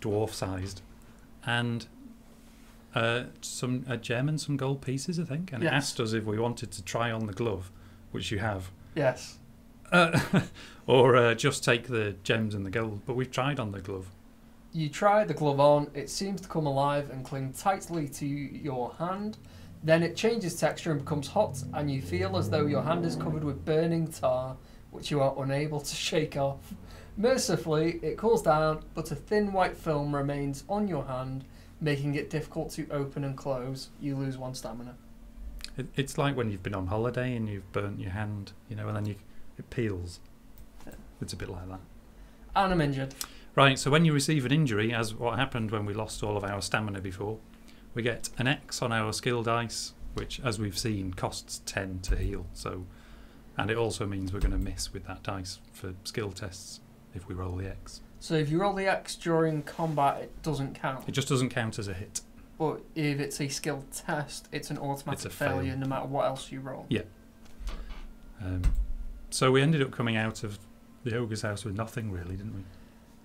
dwarf-sized, and a gem and some gold pieces, I think, and it asked us if we wanted to try on the glove, which you have. Yes. Or just take the gems and the gold, but we've tried on the glove. You try the glove on, it seems to come alive and cling tightly to your hand. Then it changes texture and becomes hot, and you feel as though your hand is covered with burning tar, which you are unable to shake off. Mercifully, it cools down, but a thin white film remains on your hand, making it difficult to open and close. You lose 1 stamina. It's like when you've been on holiday and you've burnt your hand, and then it peels. Yeah. It's a bit like that. And I'm injured. Right, so when you receive an injury, as what happened when we lost all of our stamina before, we get an X on our skill dice, which, as we've seen, costs 10 to heal. And it also means we're going to miss with that dice for skill tests if we roll the X. So if you roll the X during combat, it doesn't count? It just doesn't count as a hit. But if it's a skill test, it's an automatic failure no matter what else you roll? Yeah. So we ended up coming out of the ogre's house with nothing, really, didn't we?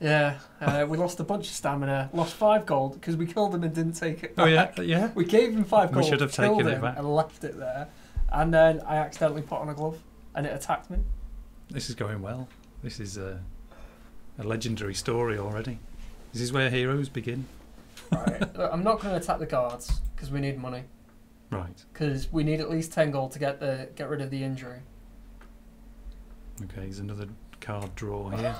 Yeah, we lost a bunch of stamina, lost 5 gold because we killed him and didn't take it back. Oh yeah. We gave him 5 gold, we should have taken it back, and left it there. And then I accidentally put on a glove, and it attacked me. This is going well. This is a legendary story already. This is where heroes begin. Right. Look, I'm not going to attack the guards because we need money. Right. Because we need at least 10 gold to get rid of the injury. Okay, there's another card draw here.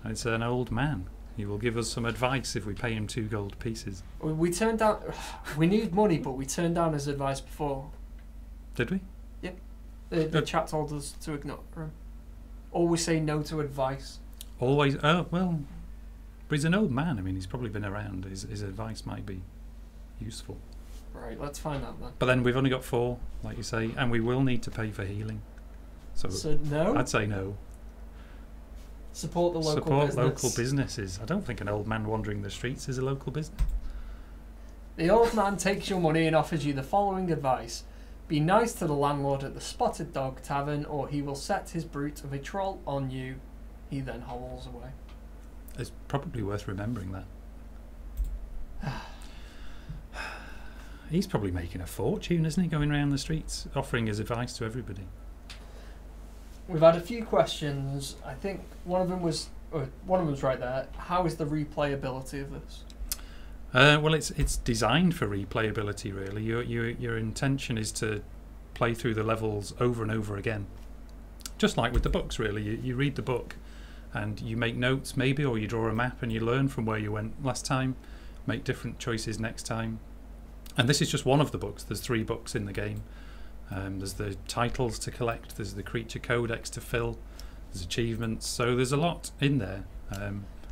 It's an old man. He will give us some advice if we pay him 2 gold pieces. We turned down... We need money, but we turned down his advice before. Did we? Yep. The chat told us to ignore him. Always say no to advice. Always... Oh, well... But he's an old man. I mean, he's probably been around. His advice might be useful. Right, let's find out then. But then we've only got 4, like you say, and we will need to pay for healing. So no? I'd say no. Support the local business. Local businesses. I don't think an old man wandering the streets is a local business. The old man takes your money and offers you the following advice. Be nice to the landlord at the Spotted Dog Tavern, or he will set his brute of a troll on you. He then hobbles away. It's probably worth remembering that. He's probably making a fortune, isn't he, going around the streets offering his advice to everybody. We've had a few questions. I think one of them was right there. How is the replayability of this? Well, it's designed for replayability, really. Your intention is to play through the levels over and over again. Just like with the books, really. You read the book and you make notes, maybe, or you draw a map and you learn from where you went last time, make different choices next time. And this is just one of the books. There's 3 books in the game. There's the titles to collect, there's the creature codex to fill, there's achievements, so there's a lot in there.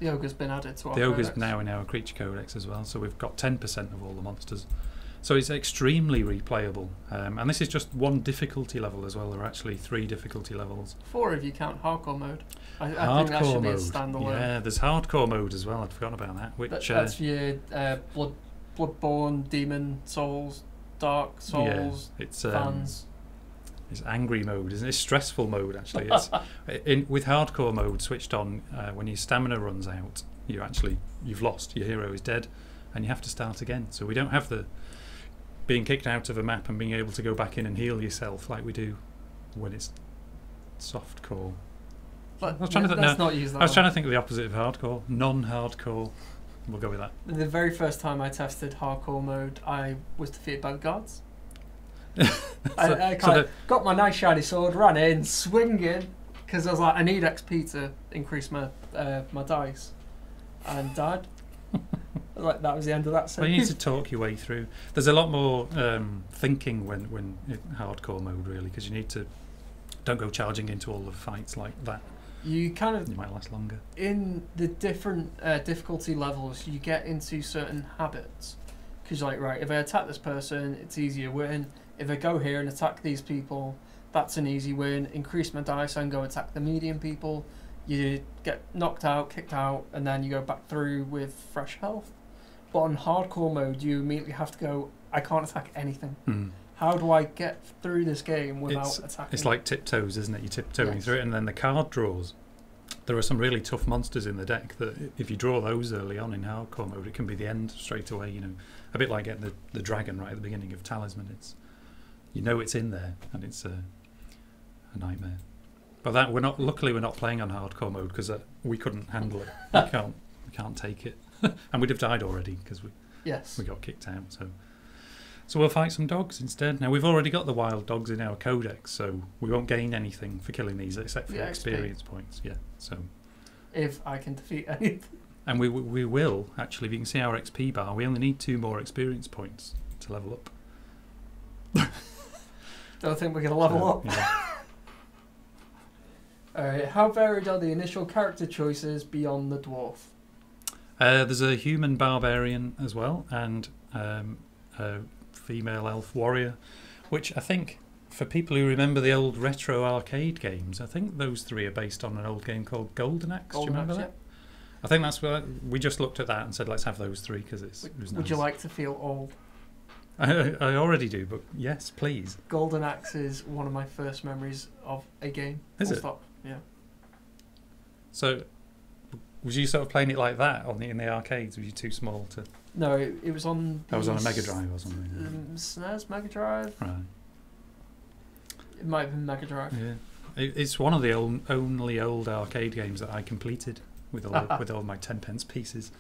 The ogre's been added to our The ogre's codex. now in our creature codex as well, so we've got 10% of all the monsters. So it's extremely replayable, and this is just one difficulty level as well. There are actually 3 difficulty levels. 4 if you count hardcore mode. I think that Hardcore should be a mode, standalone. yeah. There's hardcore mode as well. I'd forgotten about that. Which That's your Bloodborne, Demon Souls, Dark Souls, it's fans. It's angry mode, isn't it? It's stressful mode actually. It's with hardcore mode switched on. When your stamina runs out, you've lost. Your hero is dead, and you have to start again. So we don't have the being kicked out of a map and being able to go back in and heal yourself like we do when it's softcore. I was trying to think of the opposite of hardcore, non-hardcore. We'll go with that. The very first time I tested hardcore mode, I was defeated by the gods. I got my nice shiny sword, ran in, swinging, because I was like, I need XP to increase my my dice, and died. Like that was the end of that Well, you sentence. need to talk your way through. There's a lot more thinking when in hardcore mode, really, because you need to don't go charging into all the fights like that. You kind of You might last longer. in the different difficulty levels, you get into certain habits. Because you're like, right, if I attack this person, it's easier win. If I go here and attack these people, that's an easy win. Increase my dice and go attack the medium people. You get knocked out, kicked out, and then you go back through with fresh health. But on hardcore mode, you immediately have to go, I can't attack anything. How do I get through this game without attacking? It's like tiptoes, isn't it? You're tiptoeing Yes. through it, and then the card draws. There are some really tough monsters in the deck that if you draw those early on in hardcore mode, it can be the end straight away. You know, a bit like getting the dragon right at the beginning of Talisman. It's it's in there, and it's a nightmare. But that luckily we're not playing on hardcore mode because we couldn't handle it. We can't take it, and we'd have died already because we got kicked out. So we'll fight some dogs instead. Now we've already got the wild dogs in our codex, so we won't gain anything for killing these except for experience points. Yeah. So if I can defeat anything. And we will actually. If you can see our XP bar, we only need 2 more experience points to level up. Don't think we're going to level up. Yeah. Alright, how varied are the initial character choices beyond the dwarf? There's a human barbarian as well, and a female elf warrior, which I think, for people who remember the old retro arcade games, I think those 3 are based on an old game called Golden Axe. Do you remember that? I think that's what we just looked at that and said, let's have those 3 because it was nice. Would you like to feel old? I already do, but yes, please. Golden Axe is one of my first memories of a game. Is it? Stop. Yeah. So, was you sort of playing it like that in the arcades? Were you too small to? No, it was on. I was on a Mega Drive or something. SNES Mega Drive. Right. It might have been Mega Drive. Yeah. It's one of the only old arcade games that I completed with all my 10p pieces.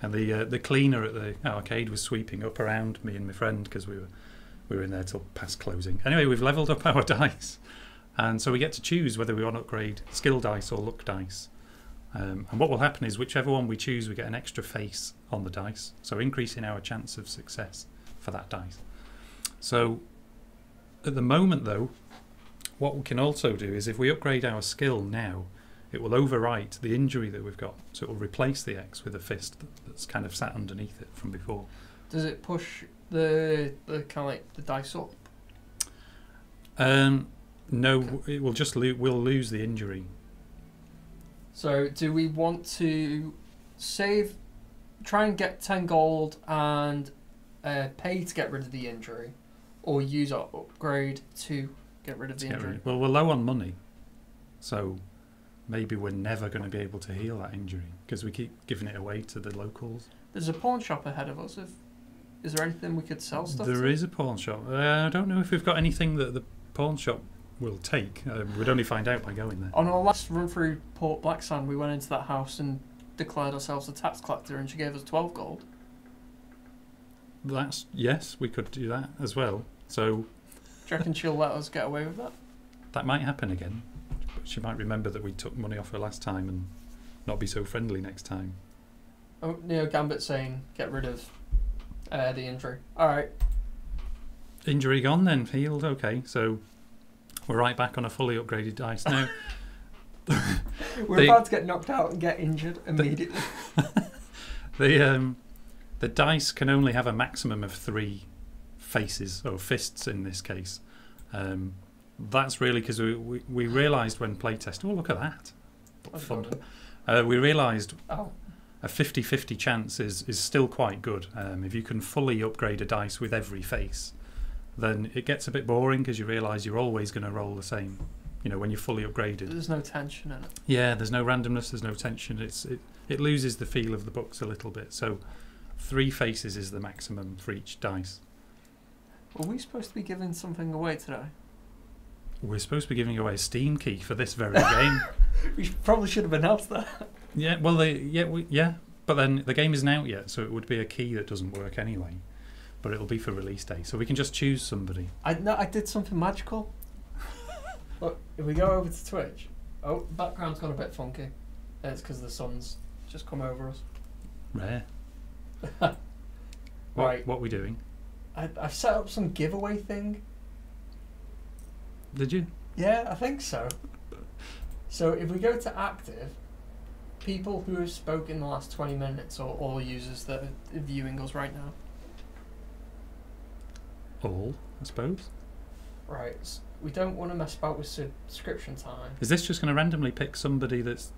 And the cleaner at the arcade was sweeping up around me and my friend because we were in there till past closing. Anyway, we've levelled up our dice, and so we get to choose whether we want to upgrade skill dice or luck dice. And what will happen is whichever one we choose, we get an extra face on the dice, so increasing our chance of success for that dice. So at the moment, though, what we can also do is if we upgrade our skill now, it will overwrite the injury that we've got, so it will replace the X with a fist that's kind of sat underneath it from before. Does it push the kind of like the dice up? No, Okay. it will just we'll lose the injury. So do we want to try and get 10 gold and pay to get rid of the injury, or use our upgrade to get rid of the injury? Well, we're low on money, so maybe we're never going to be able to heal that injury because we keep giving it away to the locals. There's a pawn shop ahead of us. Is there anything we could sell stuff There to? is a pawn shop. I don't know if we've got anything that the pawn shop will take. We'd only find out by going there. On our last run through Port Blacksand, we went into that house and declared ourselves a tax collector, and she gave us 12 gold. Yes, we could do that as well. So Do you reckon she'll let us get away with that? that might happen again. But she might remember that we took money off her last time and not be so friendly next time. Oh, Neo Gambit saying get rid of the injury. Alright. Injury gone then, healed, okay. So we're right back on a fully upgraded dice now. We're about to get knocked out and get injured immediately. The dice can only have a maximum of 3 faces, or fists in this case. That's really because we realised when playtesting, oh look at that, fun. We realised a 50-50 chance is still quite good. If you can fully upgrade a dice with every face, then it gets a bit boring because you realise you're always going to roll the same. You know, when you're fully upgraded. There's no tension in it. Yeah, there's no randomness, there's no tension. It loses the feel of the books a little bit. So 3 faces is the maximum for each dice. Were we supposed to be giving something away today? We're supposed to be giving away a Steam key for this very game. We probably should have announced that. Yeah, well, but then the game isn't out yet, so it would be a key that doesn't work anyway. But it'll be for release day, so we can just choose somebody. I did something magical. Look, if we go over to Twitch, background's gone a bit funky. It's because the sun's just come over us. Rare. Right. What are we doing? I've set up some giveaway thing. Did you? Yeah, I think so. So if we go to active, people who have spoken in the last 20 minutes, or all users that are viewing us right now. All, I suppose. Right. We don't want to mess about with subscription time. Is this just going to randomly pick somebody that's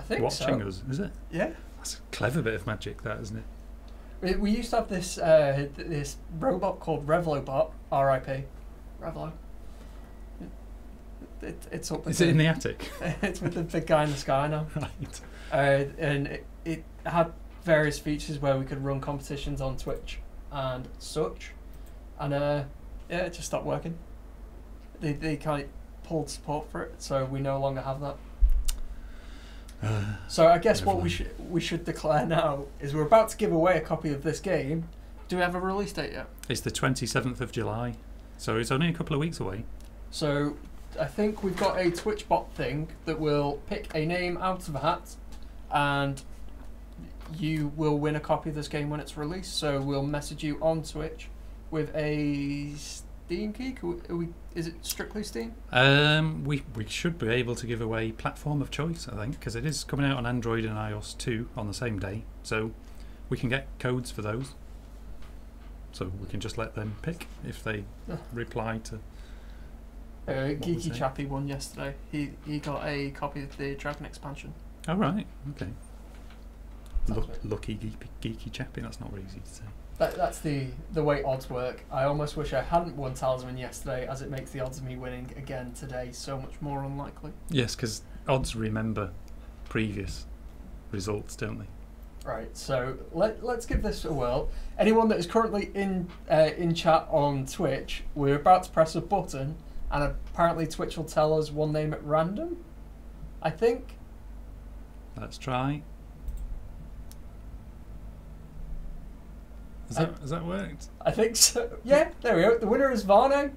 watching us? Is it? Yeah. That's a clever bit of magic, that, isn't it? We used to have this this robot called Revlobot, R.I.P. Revlo. It's up. Is it in the attic? It's with the big guy in the sky now. Right. And it had various features where we could run competitions on Twitch and such, and it just stopped working. They kind of pulled support for it, so we no longer have that. So I guess what we should declare now is we're about to give away a copy of this game. Do we have a release date yet? It's the 27th of July, so it's only a couple of weeks away. So I think we've got a Twitch bot thing that will pick a name out of a hat, and you will win a copy of this game when it's released. So we'll message you on Twitch with a Steam key. Is it strictly Steam? We should be able to give away platform of choice, I think, because it is coming out on Android and iOS 2 on the same day. So we can get codes for those. So we can just let them pick if they reply to. Geeky Chappy won yesterday. He got a copy of the Dragon expansion. Oh right, okay. Lucky geeky Chappy. That's not very easy to say. That's the way odds work. I almost wish I hadn't won Talisman yesterday, as it makes the odds of me winning again today so much more unlikely. Yes, because odds remember previous results, don't they? Right, so let's give this a whirl. Anyone that is currently in chat on Twitch, we're about to press a button, and apparently Twitch will tell us one name at random, I think. Let's try. Has that worked? I think so. Yeah, there we go. The winner is Varne.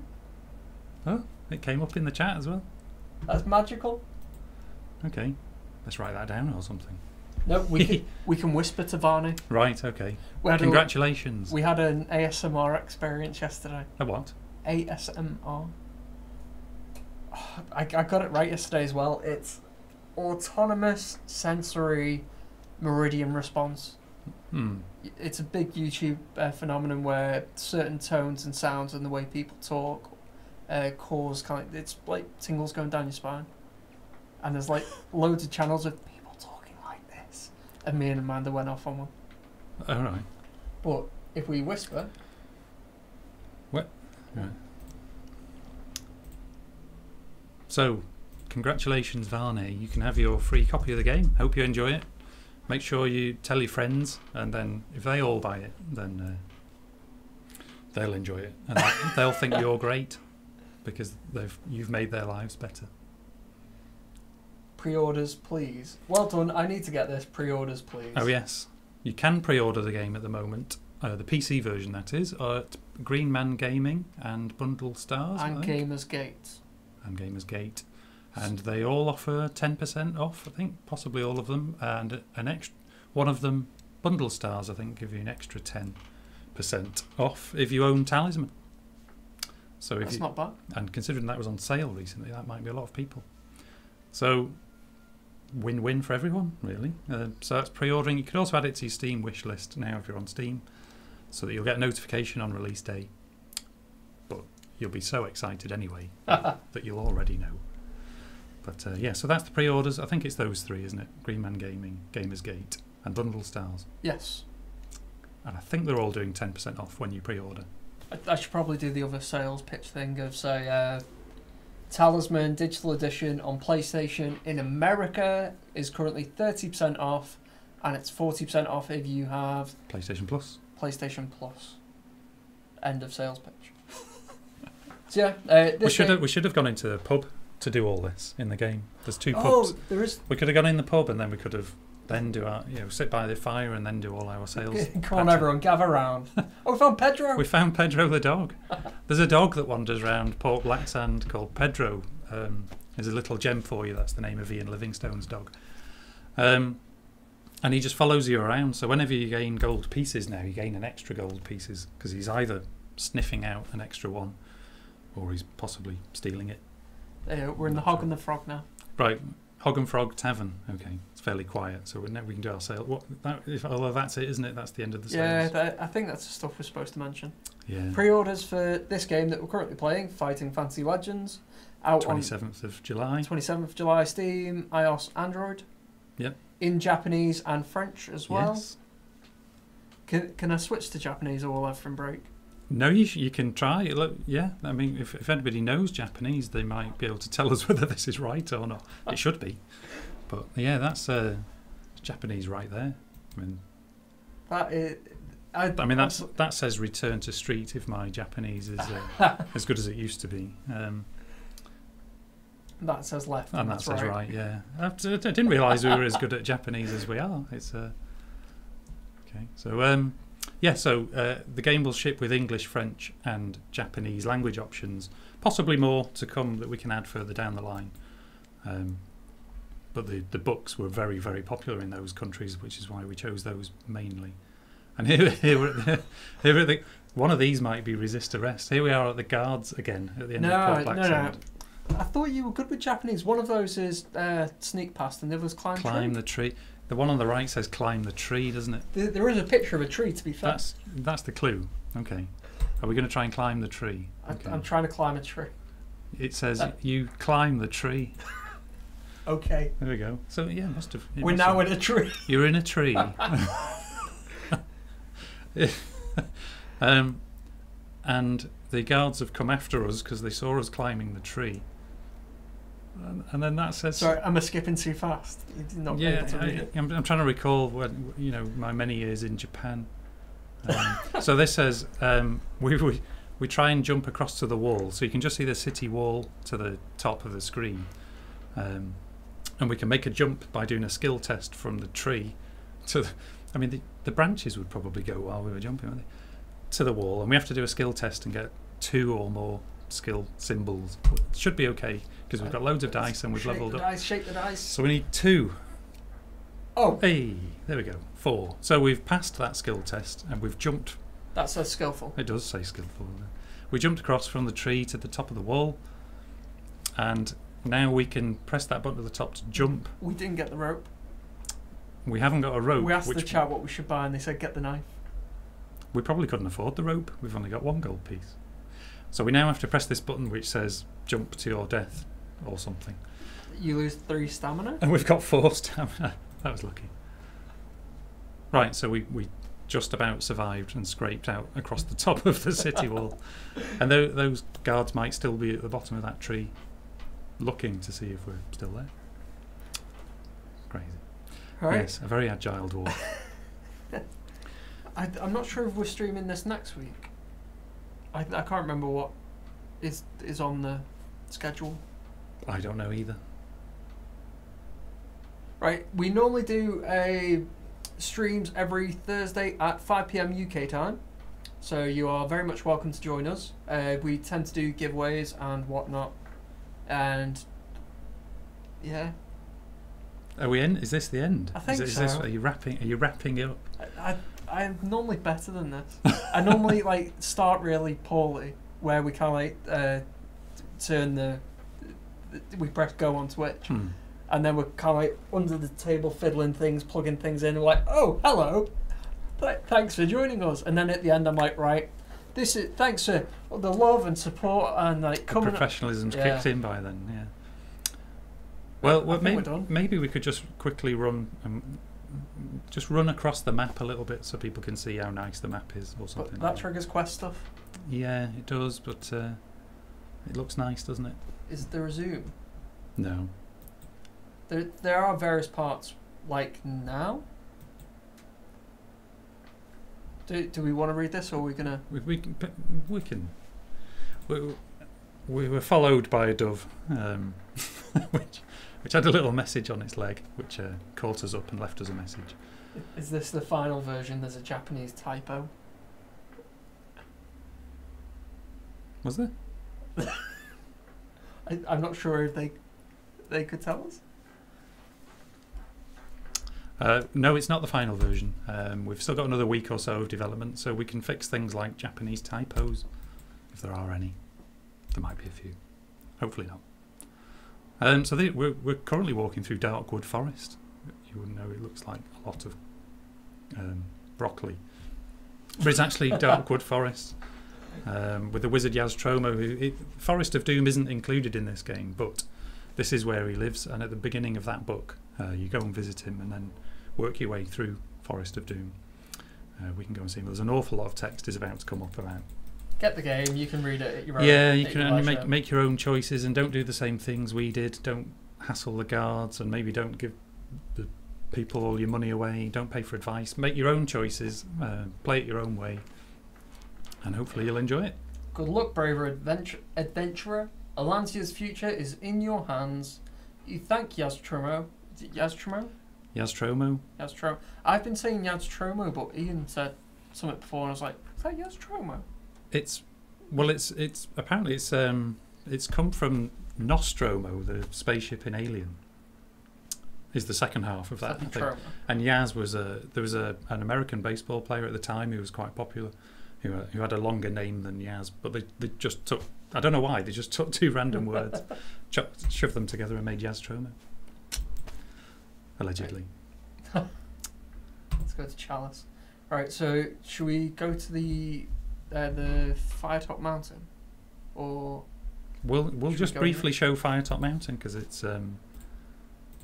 Oh, it came up in the chat as well. That's magical. Okay, let's write that down or something. No, we can whisper to Varne. Right, okay. Congratulations. We had an ASMR experience yesterday. A what? ASMR. I got it right yesterday as well. It's autonomous sensory meridian response. It's a big YouTube phenomenon where certain tones and sounds and the way people talk cause it's like tingles going down your spine, and there's like loads of channels of people talking like this, and me and Amanda went off on one. All right. But if we whisper, what? Right. So, congratulations, Varney. You can have your free copy of the game. Hope you enjoy it. Make sure you tell your friends, and then if they all buy it, then they'll enjoy it, and they'll think you're great because you've made their lives better. Pre-orders, please. Well done. I need to get this. Pre-orders, please. Oh yes, you can pre-order the game at the moment. The PC version, that is, at Green Man Gaming and Bundle Stars and Gamers Gate. And Gamers Gate. And they all offer 10% off, I think, possibly all of them, and an extra one of them, Bundle Stars, I think, give you an extra 10% off if you own Talisman. So that's not bad. And considering that was on sale recently, that might be a lot of people. So win-win for everyone, really. So that's pre-ordering. You could also add it to your Steam wish list now if you're on Steam. so that you'll get a notification on release day. But you'll be so excited anyway that you'll already know. But yeah, so that's the pre-orders. I think it's those three, isn't it? Green Man Gaming, Gamers Gate, and Bundle Stars. Yes. And I think they're all doing 10% off when you pre-order. I should probably do the other sales pitch thing of, say, Talisman Digital Edition on PlayStation in America is currently 30% off, and it's 40% off if you have PlayStation Plus. PlayStation Plus. End of sales pitch. So yeah, we should have gone into the pub to do all this in the game. There's two pubs. Oh, there is. We could have gone in the pub and then we could have do our, sit by the fire and then do all our sales. Come on, everyone, gather round. Oh, we found Pedro. We found Pedro the dog. There's a dog that wanders around Port Blacksand called Pedro. There's a little gem for you. That's the name of Ian Livingstone's dog. And he just follows you around. So whenever you gain gold pieces now, you gain an extra gold pieces because he's either sniffing out an extra one or he's possibly stealing it. We're in the Hog and the Frog now. Right. Hog and Frog Tavern. Okay, it's fairly quiet, so we can do our sale. Although that's it, isn't it? That's the end of the sales. Yeah, I think that's the stuff we're supposed to mention. Yeah. Pre-orders for this game that we're currently playing, Fighting Fantasy Legends, out 27th of July. 27th of July, Steam, iOS, Android. Yep. In Japanese and French as well. Yes. Can I switch to Japanese or will I have from break? No, you can try. Look, yeah, I mean, if anybody knows Japanese, they might be able to tell us whether this is right or not. It should be. But yeah, that's Japanese right there. I mean, that says return to street if my Japanese is as good as it used to be. That says left. And that says right, yeah. I didn't realise we were as good at Japanese as we are. It's okay. So yeah, so the game will ship with English, French and Japanese language options. Possibly more to come that we can add further down the line. But the books were very, very popular in those countries, which is why we chose those mainly. And here one of these might be Resist Arrest. Here we are at the guards again at the end of Port Blacksand. No. I thought you were good with Japanese. One of those is Sneak Past and the other's Climb the Tree. The one on the right says climb the tree, doesn't it? There is a picture of a tree, to be fair. That's the clue. Okay. Are we going to try and climb the tree? Okay. I'm trying to climb a tree. It says you climb the tree. Okay. There we go. So yeah, must have. We're now in a tree. You're in a tree. And the guards have come after us because they saw us climbing the tree. And then that says. Sorry, am I skipping too fast? Not able to read it. I'm trying to recall when my many years in Japan. So this says we try and jump across to the wall, so you can just see the city wall to the top of the screen, and we can make a jump by doing a skill test from the tree to. I mean, the branches would probably go while we were jumping, wouldn't they? To the wall, and we have to do a skill test and get 2 or more skill symbols. It should be okay because we've got loads of dice and we've leveled up. Shake the dice. So we need 2. Oh. Hey, there we go. 4. So we've passed that skill test and we've jumped. That says skillful. It does say skillful. We jumped across from the tree to the top of the wall, and now we can press that button at the top to jump. We didn't get the rope. We haven't got a rope. We asked the chat what we should buy and they said get the knife. We probably couldn't afford the rope. We've only got 1 gold piece. So we now have to press this button which says jump to your death or something. You lose 3 stamina? And we've got 4 stamina. That was lucky. Right, so we just about survived and scraped out across the top of the city wall. And those guards might still be at the bottom of that tree looking to see if we're still there. Crazy. Right. Yes, a very agile dwarf. I'm not sure if we're streaming this next week. I can't remember what is on the schedule. I don't know either. Right, we normally do streams every Thursday at 5 PM UK time, so you are very much welcome to join us. We tend to do giveaways and whatnot, and yeah. Are we in? Is this the end? I think so. Are you wrapping it up? I'm normally better than this. I normally start really poorly, where we kind of turn we press go on Twitch, and then we're kind of under the table fiddling things, plugging things in, and we're like, oh, hello. Thanks for joining us. And then at the end, I'm like, right, this is thanks for the love and support and like The coming. professionalism's kicked in by then, yeah. Well, maybe we could just quickly run across the map a little bit so people can see how nice the map is or something. But that triggers quest stuff. Yeah, it does, but it looks nice, doesn't it? Is there a zoom? No. There are various parts, like now. Do we want to read this, or are we gonna? We can. We were followed by a dove, which had a little message on its leg, which caught us up and left us a message. Is this the final version? There's a Japanese typo. Was there? I'm not sure if they could tell us. No, it's not the final version. We've still got another week or so of development, so we can fix things like Japanese typos, if there are any. There might be a few. Hopefully not. So we're currently walking through Darkwood Forest. You wouldn't know, it looks like a lot of broccoli. But it's actually Darkwood Forest. With the wizard Yaztromo. Forest of Doom isn't included in this game, but this is where he lives, and at the beginning of that book you go and visit him and then work your way through Forest of Doom. We can go and see him. There's an awful lot of text is about to come up about. Get the game, you can read it at your own. Yeah, you can make your own choices and don't do the same things we did. Don't hassle the guards and maybe don't give the people all your money away. Don't pay for advice. Make your own choices, play it your own way, and hopefully you'll enjoy it. Good luck, braver adventurer. Alancia's future is in your hands. You thank Yaztromo. Is it Yaztromo? Yaztromo. Yaztromo. I've been saying Yaztromo, but Ian said something before, and I was like, "Is that Yaztromo?" It's apparently it's come from Nostromo, the spaceship in Alien. Is the second half of that, I think. And Yaz was an American baseball player at the time who was quite popular, who had a longer name than Yaz, but they just took, I don't know why, they just took two random words, shoved them together and made Yaztromo. Allegedly. Let's go to Chalice. Right, so should we go to the Firetop Mountain, or we'll just briefly show Firetop Mountain because it's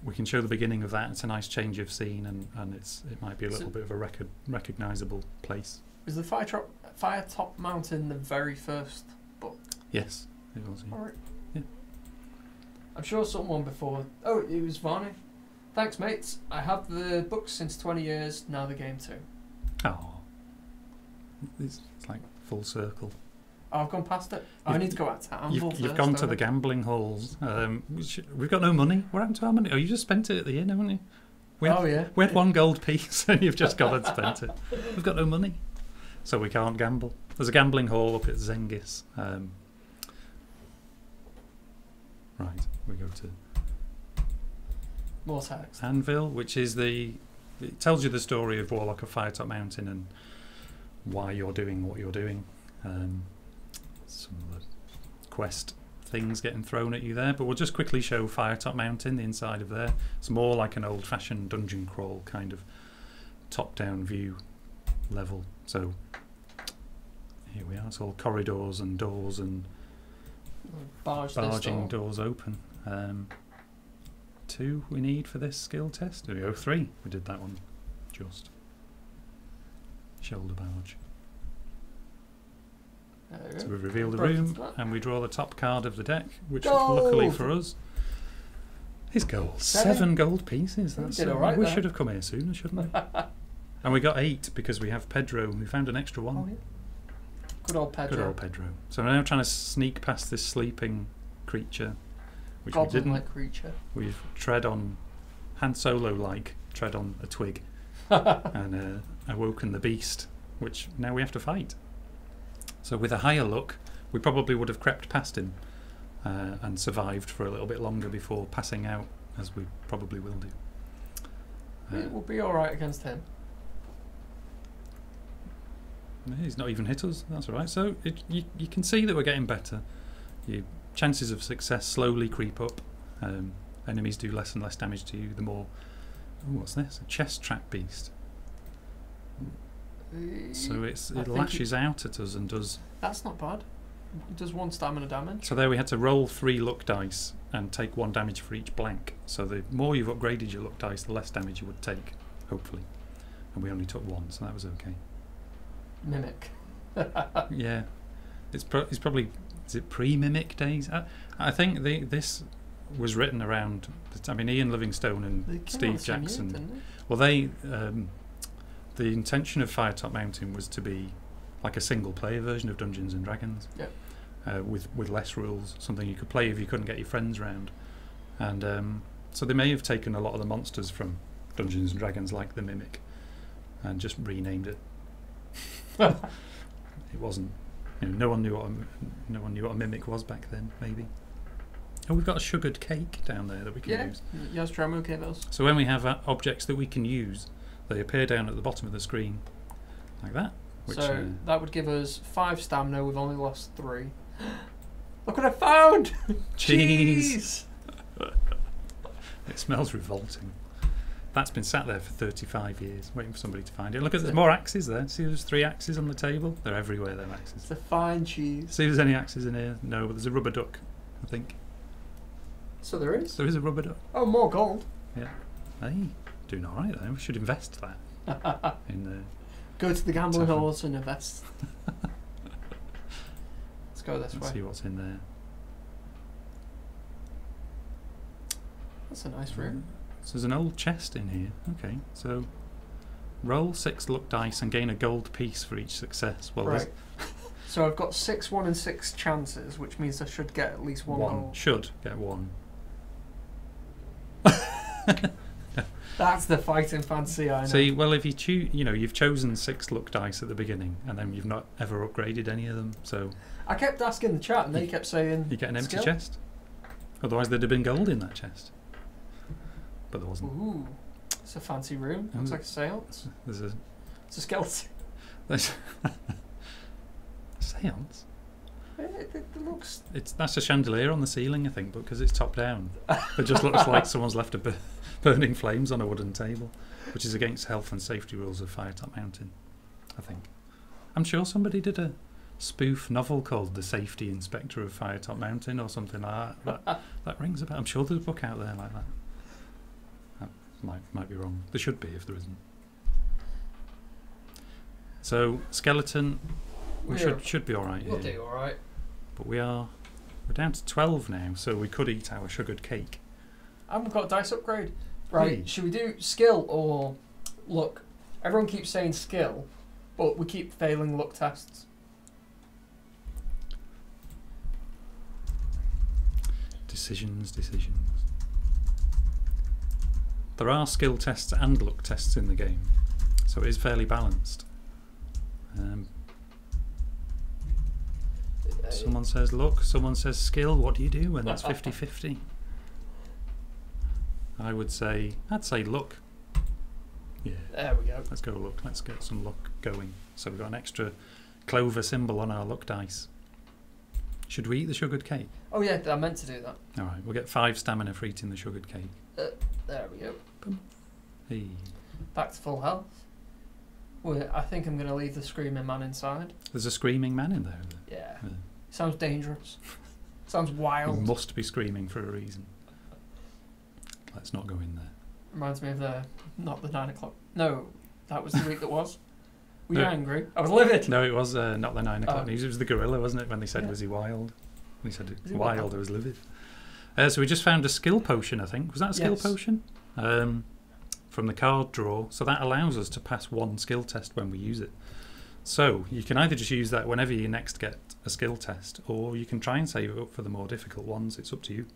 we can show the beginning of that. It's a nice change of scene and it might be a little bit of a recognisable place. Is the Firetop Mountain the very first book? Yes, it was. All right. Yeah. I'm sure someone before. Oh, it was Varney. Thanks, mates. I have the books since 20 years. Now the game too. Oh, it's like full circle. Oh, I've gone past it. I need to go out to Anvil You've gone to the gambling halls. We've got no money. What happened to our money? Oh, you just spent it at the inn, haven't you? We had 1 gold piece and you've just gone and spent it. We've got no money, so we can't gamble. There's a gambling hall up at Zengis. Right, we go to more text. Anvil, which is it tells you the story of Warlock of Firetop Mountain and why you're doing what you're doing. Some of the quest things getting thrown at you there, but we'll just quickly show Firetop Mountain, the inside of there. It's more like an old-fashioned dungeon crawl kind of top-down view level. So here we are. It's all corridors and doors and barging doors open. 2 we need for this skill test. There we go. 3. We did that one just. Shoulder barge. So we reveal the room and we draw the top card of the deck, which luckily for us is gold. 7 gold pieces. That's we should have come here sooner, shouldn't we? And we got 8 because we have Pedro. We found an extra 1. Oh, yeah. Good old Pedro. Good old Pedro. So we're now trying to sneak past this sleeping creature, which we didn't. Creature. We've tread on Han Solo-like tread on a twig and awoken the beast, which now we have to fight. So with a higher luck, we probably would have crept past him and survived for a little bit longer before passing out, as we probably will do. It will be alright against him. He's not even hit us, that's alright. So you can see that we're getting better. Your chances of success slowly creep up. Enemies do less and less damage to you the more... Ooh, what's this? A chest trap beast. So I it think lashes out at us and does... That's not bad. It does 1 stamina damage. So there we had to roll 3 luck dice and take 1 damage for each blank. So the more you've upgraded your luck dice, the less damage you would take, hopefully. And we only took 1, so that was okay. Mimic. Yeah. It's probably... Is it pre-Mimic days? I think this was written around... I mean, Ian Livingstone and Steve Jackson... Well, they... the intention of Firetop Mountain was to be like a single-player version of Dungeons and Dragons. Yep. With less rules, something you could play if you couldn't get your friends round. And so they may have taken a lot of the monsters from Dungeons and Dragons, like the Mimic, and just renamed it. It wasn't... no one knew what a Mimic was back then, maybe. Oh, we've got a sugared cake down there that we can use. Yes, Tramo cables. So when we have objects that we can use, they appear down at the bottom of the screen, like that. Which, so that would give us 5 stamina. We've only lost 3. Look what I found! Cheese! It smells revolting. That's been sat there for 35 years, waiting for somebody to find it. Look, there's more axes there. See, there's 3 axes on the table. They're everywhere, them axes. It's a fine cheese. See if there's any axes in here. No, but there's a rubber duck, I think. So there is? There is a rubber duck. Oh, more gold. Yeah. Hey, doing all right there. We should invest that in Go to the gambling halls and invest. Let's go this way. Let's see what's in there. That's a nice room. So there's an old chest in here. Okay, so roll 6 luck dice and gain a gold piece for each success. Well, right. So I've got 6, 1 and 6 chances, which means I should get at least 1 gold. Should get 1. That's the fighting fancy I know. See, well, if you choose, you've chosen 6 luck dice at the beginning, and then you've not ever upgraded any of them. So I kept asking the chat, and they kept saying, you get an empty skill? chest. Otherwise, there'd have been gold in that chest, but there wasn't. Ooh, it's a fancy room. Looks like a seance. It's a skeleton. There's seance. It looks. That's a chandelier on the ceiling, I think, because it's top down. It just looks like someone's left burning flames on a wooden table, which is against health and safety rules of Firetop Mountain, I think. I'm sure somebody did a spoof novel called The Safety Inspector of Firetop Mountain or something like that. That rings a bell. I'm sure there's a book out there like that. That might be wrong. There should be if there isn't. So skeleton, we should be all right here. We'll do all right. But we're down to 12 now, so we could eat our sugared cake. And we've got a dice upgrade. Right, Hey. should we do skill or luck? Everyone keeps saying skill, but we keep failing luck tests. Decisions. There are skill tests and luck tests in the game, so it is fairly balanced. Someone says luck, someone says skill. What do you do when that's 50-50? I'd say luck. Yeah. There we go. Let's go luck. Let's get some luck going. So we've got an extra clover symbol on our luck dice. Should we eat the sugared cake? Oh yeah, I meant to do that. Alright, we'll get 5 stamina for eating the sugared cake. There we go. Boom. Hey. Back to full health. Well, I think I'm going to leave the screaming man inside. There's a screaming man in there. Yeah. Sounds dangerous. Sounds wild. He must be screaming for a reason. Let's not go in there. Reminds me of not the 9 o'clock. No, that was the week that was. Were you angry? I was livid. No, it was not the 9 o'clock news. It was the gorilla, wasn't it? When they said, was he wild? When he said wild, I was livid. So we just found a skill potion, I think. Was that a skill potion? From the card draw. So that allows us to pass 1 skill test when we use it. So you can either just use that whenever you next get a skill test, or you can try and save it up for the more difficult ones. It's up to you.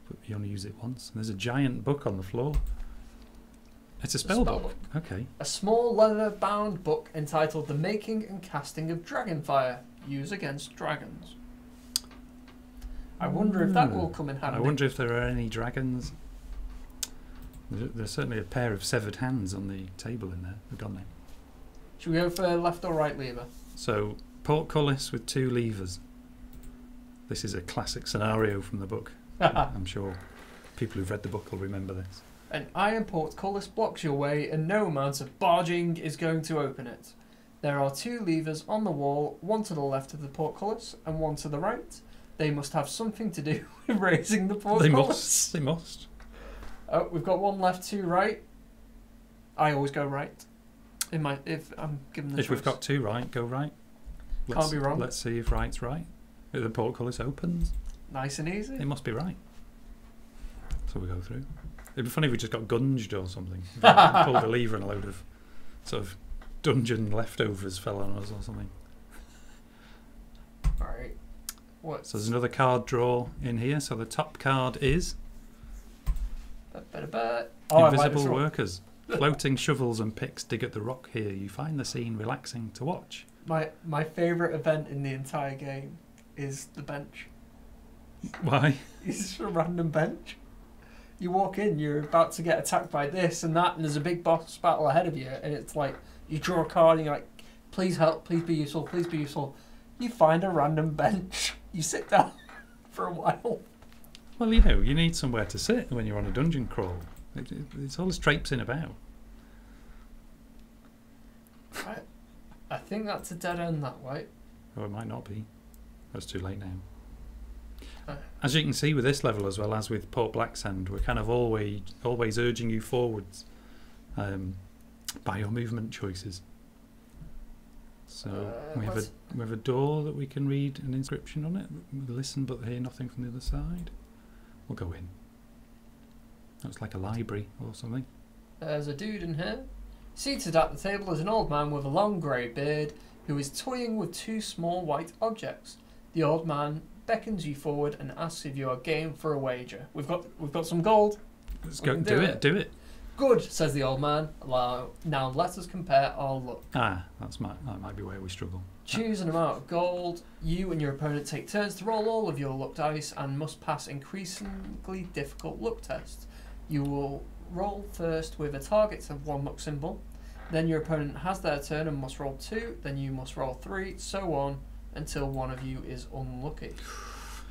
But you only use it once. And there's a giant book on the floor. It's a spell book. Okay. A small leather-bound book entitled The Making and Casting of Dragonfire. Use against dragons. I wonder if that will come in handy. I wonder if there are any dragons. There's certainly a pair of severed hands on the table in there. They've gone now. Should we go for left or right lever? So, portcullis with 2 levers. This is a classic scenario from the book. I'm sure people who've read the book will remember this. An iron portcullis blocks your way and no amount of barging is going to open it. There are 2 levers on the wall, one to the left of the portcullis and one to the right. They must have something to do with raising the portcullis. They must. Oh, we've got 1 left, 2 right. I always go right. If I'm given the choice. If we've got 2 right, go right. Can't be wrong. Let's see if right's right. If the portcullis opens, Nice and easy. it must be right. So we go through. It'd be funny if we just got gunged or something. Pulled a lever and a load of sort of dungeon leftovers fell on us or something. Alright. What? So there's another card draw in here. So the top card is Invisible Workers. Floating shovels and picks dig at the rock here. You find the scene relaxing to watch. My favourite event in the entire game is the bench. Why? It's just a random bench. You walk in, you're about to get attacked by this and that, and there's a big boss battle ahead of you, and it's like, you draw a card and you're like, please help, please be useful, please be useful. You find a random bench. You sit down for a while. Well, you know, you need somewhere to sit when you're on a dungeon crawl. It's always traipsing about. I think that's a dead end that way. Or it might not be. It's too late now. As you can see with this level as well as with Port Blacksand, we're kind of always urging you forwards by your movement choices. So we have a door that we can read an inscription on it. We listen but hear nothing from the other side. We'll go in. Looks like a library or something. There's a dude in here. Seated at the table is an old man with a long grey beard who is toying with 2 small white objects. The old man beckons you forward and asks if you are game for a wager. We've got some gold. Let's go. Do it. Good, says the old man. Now let us compare our luck. That might be where we struggle. Choose an amount of gold. You and your opponent take turns to roll all of your luck dice and must pass increasingly difficult luck tests. You will roll first with a target of 1 luck symbol. Then your opponent has their turn and must roll 2. Then you must roll 3, so on, until one of you is unlucky.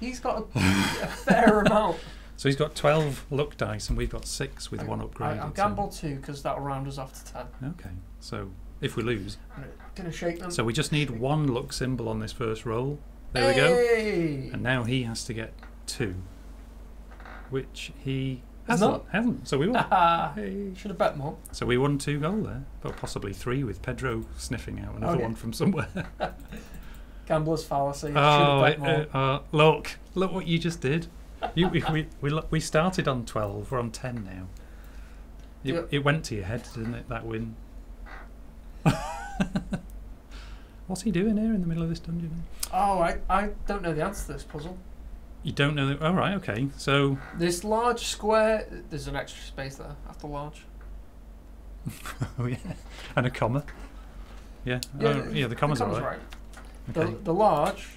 He's got a fair amount. So he's got 12 luck dice and we've got 6 with 1 upgrade. I'll gamble 2 because that'll round us off to 10. Okay, so if we lose... I'm going to shake them. So we just need 1 luck symbol on this first roll. There we go. And now he has to get 2. Which he hasn't. So we won. Hey. Should have bet more. So we won 2 gold there. But possibly 3 with Pedro sniffing out another one from somewhere. Gambler's fallacy. Look what you just did. We started on 12. We're on 10 now. It went to your head, didn't it? That win. What's he doing here in the middle of this dungeon? Oh, I don't know the answer to this puzzle. You don't know? Oh, right, okay. So this large square. There's an extra space there after large. Oh yeah, and a comma. Yeah. The comma's all right. Okay. The large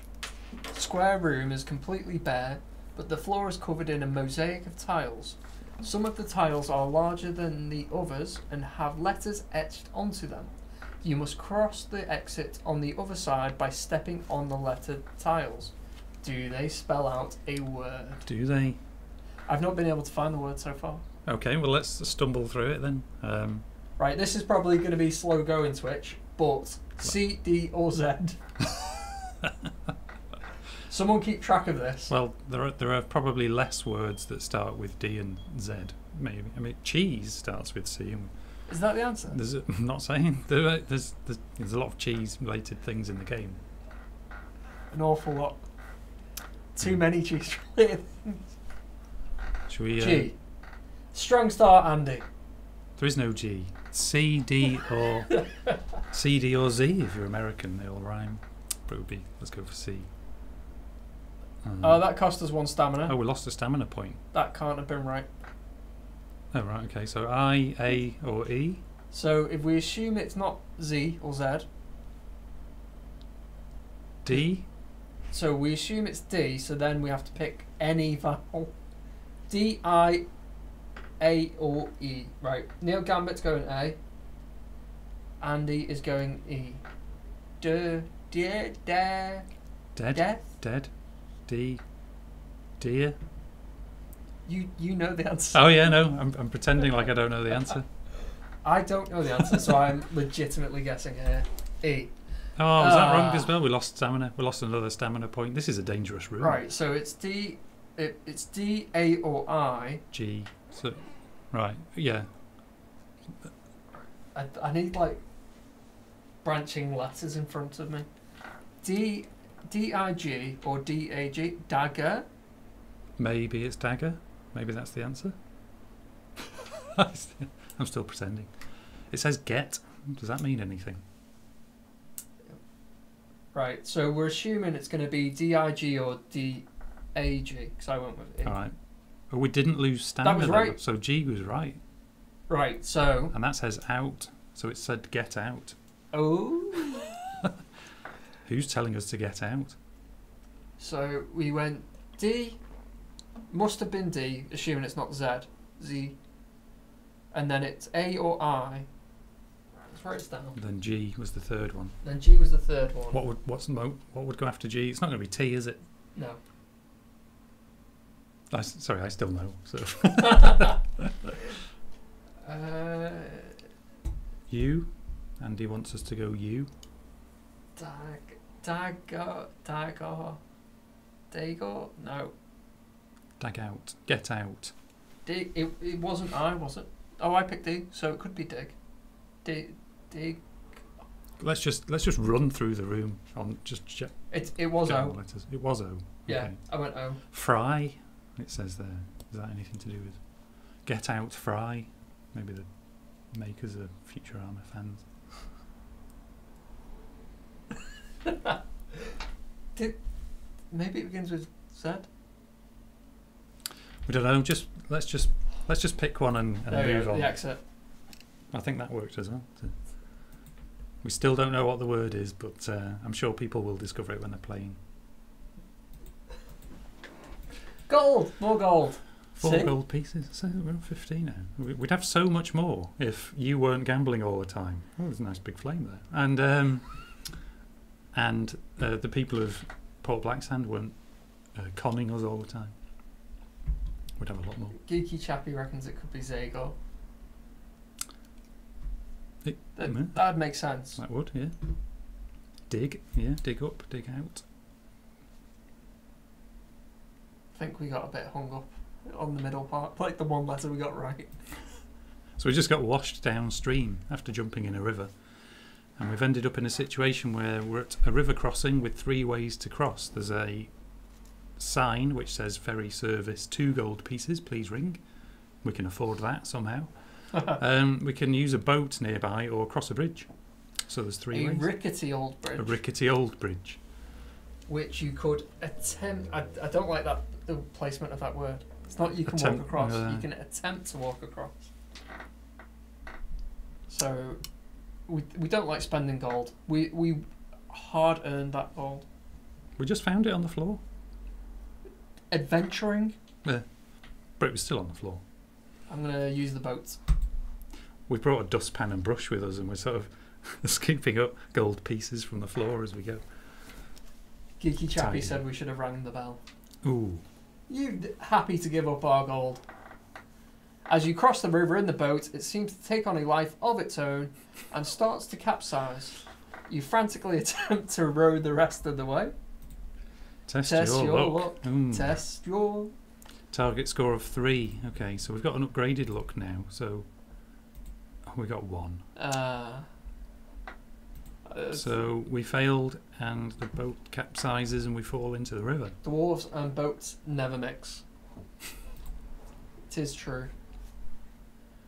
square room is completely bare, but the floor is covered in a mosaic of tiles. Some of the tiles are larger than the others and have letters etched onto them. You must cross the exit on the other side by stepping on the lettered tiles. Do they spell out a word? Do they? I've not been able to find the word so far. Okay, well let's stumble through it then. Right, this is probably going to be slow going, Twitch, but C, D or Z. Someone keep track of this. Well, there are probably less words that start with D and Z, maybe. I mean, cheese starts with C. Is that the answer? I'm not saying. There's a lot of cheese-related things in the game. An awful lot. Too many cheese-related things. Should we... G. Strong start, Andy. There is no G. C, D, or... C, D, or Z, if you're American, they all rhyme. But it would be... Let's go for C. Oh, that cost us 1 stamina. Oh, we lost a stamina point. That can't have been right. Oh, right, okay. So I, A, or E? So if we assume it's not Z or Z... D? So we assume it's D, so then we have to pick any vowel. D, I, A, or E. Right. Neil Gambit's going A. Andy is going E. Dead. Dead. D. Dear. You know the answer. Oh yeah, no. I'm pretending like I don't know the answer. I don't know the answer, so I'm legitimately guessing here. E. Oh, was that wrong as well? We lost stamina. We lost another stamina point. This is a dangerous room. Right, so it's D. It's D, A, or I. G. So, right. Yeah. I need like branching letters in front of me. D, D-I-G or D-A-G. Dagger. Maybe it's dagger. Maybe that's the answer. I'm still pretending. It says get. Does that mean anything? Right, so we're assuming it's going to be D-I-G or D-A-G, because I went with E. All right. Well, we didn't lose stamina. That was though, right. So G was right. Right, so... And that says out. So it said get out. Oh. Who's telling us to get out? So we went D, must have been D, assuming it's not Z. Z. And then it's A or I. Let's write it down. Then G was the third one. Then G was the third one. What would go after G? It's not going to be T, is it? No. Sorry, I still know. So. U. Andy wants us to go U. Dago. No. Dag out. Get out. Dig. It wasn't I, was it? Oh, I picked D, so it could be dig. Dig. Let's just run through the room on just check. It was O. Letters. It was O. Yeah, Okay. I went O. Fry. It says there. Is that anything to do with get out? Fry. Maybe the makers of Futurama fans. Maybe it begins with Z. We don't know. Let's just pick one and move on. The exit. I think that worked as well. We still don't know what the word is, but I'm sure people will discover it when they're playing. Gold! More gold. 4 gold pieces. So we're on 15 now. We'd have so much more if you weren't gambling all the time. Oh, there's a nice big flame there. And the people of Port Blacksand weren't conning us all the time. We'd have a lot more. Geeky Chappy reckons it could be Zagor. That'd make sense. That would, yeah. Dig, yeah. Dig up, dig out. I think we got a bit hung up on the middle part, like the one letter we got right. So we just got washed downstream after jumping in a river, and we've ended up in a situation where we're at a river crossing with 3 ways to cross. There's a sign which says ferry service 2 gold pieces, please ring. We can afford that somehow. We can use a boat nearby or cross a bridge. So there's 3 ways. A rickety old bridge. A rickety old bridge. Which you could attempt. I don't like that, the placement of that word. It's not you can Attempt, walk across. You can attempt to walk across. So we don't like spending gold. We hard earned that gold. We just found it on the floor. Adventuring. Yeah, but it was still on the floor. I'm gonna use the boats. We brought a dustpan and brush with us, and we're sort of scooping up gold pieces from the floor as we go. Geeky Chappy said we should have rang the bell. Ooh. You happy to give up our gold? As you cross the river in the boat, it seems to take on a life of its own and starts to capsize. You frantically attempt to row the rest of the way. Test your luck. Test your... Target score of 3. Okay, so we've got an upgraded luck now. So we got 1. So we failed, and the boat capsizes, and we fall into the river. Dwarves and boats never mix. It is true.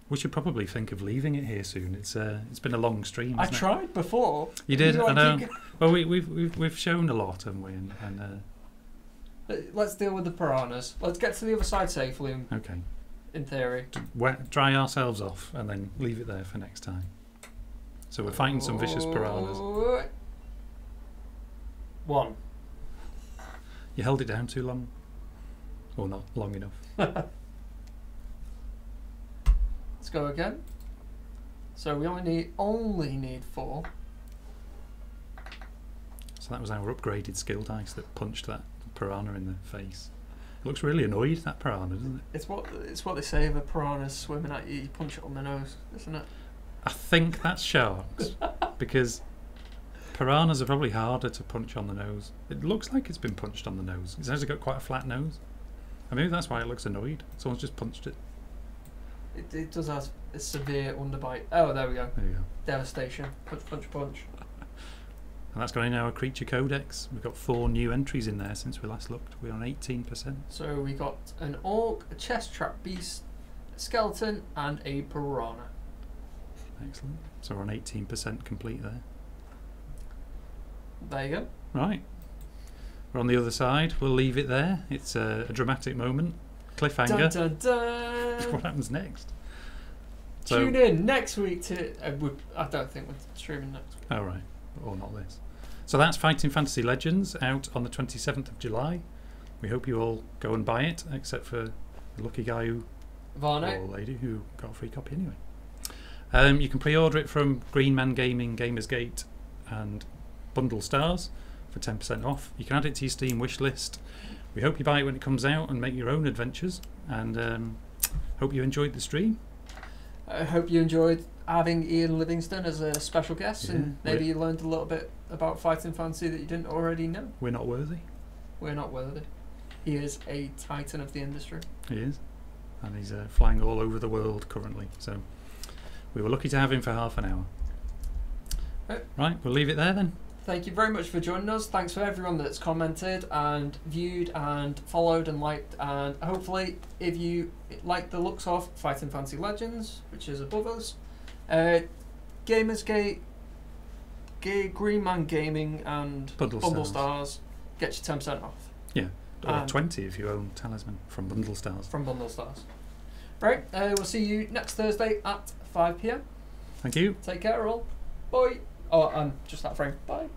We should probably think of leaving it here soon. It's been a long stream. I tried before. You did. I know. Well, we've shown a lot, haven't we? And let's deal with the piranhas. Let's get to the other side safely. Okay. In theory. Dry ourselves off, and then leave it there for next time. So we're fighting some vicious piranhas. 1. You held it down too long, or not long enough. Let's go again. So we only need 4. So that was our upgraded skill dice that punched that piranha in the face. It looks really annoyed, that piranha, doesn't it? It's what they say of a piranha swimming at you. You punch it on the nose, isn't it? I think that's sharks, because Piranhas are probably harder to punch on the nose. It looks like it's been punched on the nose. It's actually got quite a flat nose. And maybe that's why it looks annoyed. Someone's just punched it. It does have a severe underbite. Oh, there we go. There you go. Devastation. Punch, punch, punch. And that's gone in our creature codex. We've got 4 new entries in there since we last looked. We're on 18%. So we got an orc, a chest trap beast, a skeleton, and a piranha. Excellent. So we're on 18% complete there. There you go. Right. We're on the other side. We'll leave it there. It's a dramatic moment. Cliffhanger. Dun, dun, dun. What happens next? Tune in next week to... I don't think we're streaming next week. Oh, right. Or not this. So that's Fighting Fantasy Legends out on the 27th of July. We hope you all go and buy it, except for the lucky guy who... Varney. Or lady who got a free copy anyway. You can pre-order it from Green Man Gaming, Gamersgate and Bundle Stars for 10% off. You can add it to your Steam wish list. We hope you buy it when it comes out and make your own adventures. And hope you enjoyed the stream. I hope you enjoyed having Ian Livingstone as a special guest, and maybe you learned a little bit about Fighting Fantasy that you didn't already know. We're not worthy. We're not worthy. He is a titan of the industry. He is. And he's flying all over the world currently. So we were lucky to have him for half an hour. Right, we'll leave it there then. Thank you very much for joining us. Thanks for everyone that's commented and viewed and followed and liked. And hopefully, if you like the looks of Fighting Fantasy Legends, which is above us, Gamersgate, Green Man Gaming, and Bundle Stars get you 10% off. Yeah, or 20 if you own Talisman from Bundle Stars. From Bundle Stars. Right, we'll see you next Thursday at 5 PM. Thank you. Take care, all. Bye. Oh, and just that frame. Bye.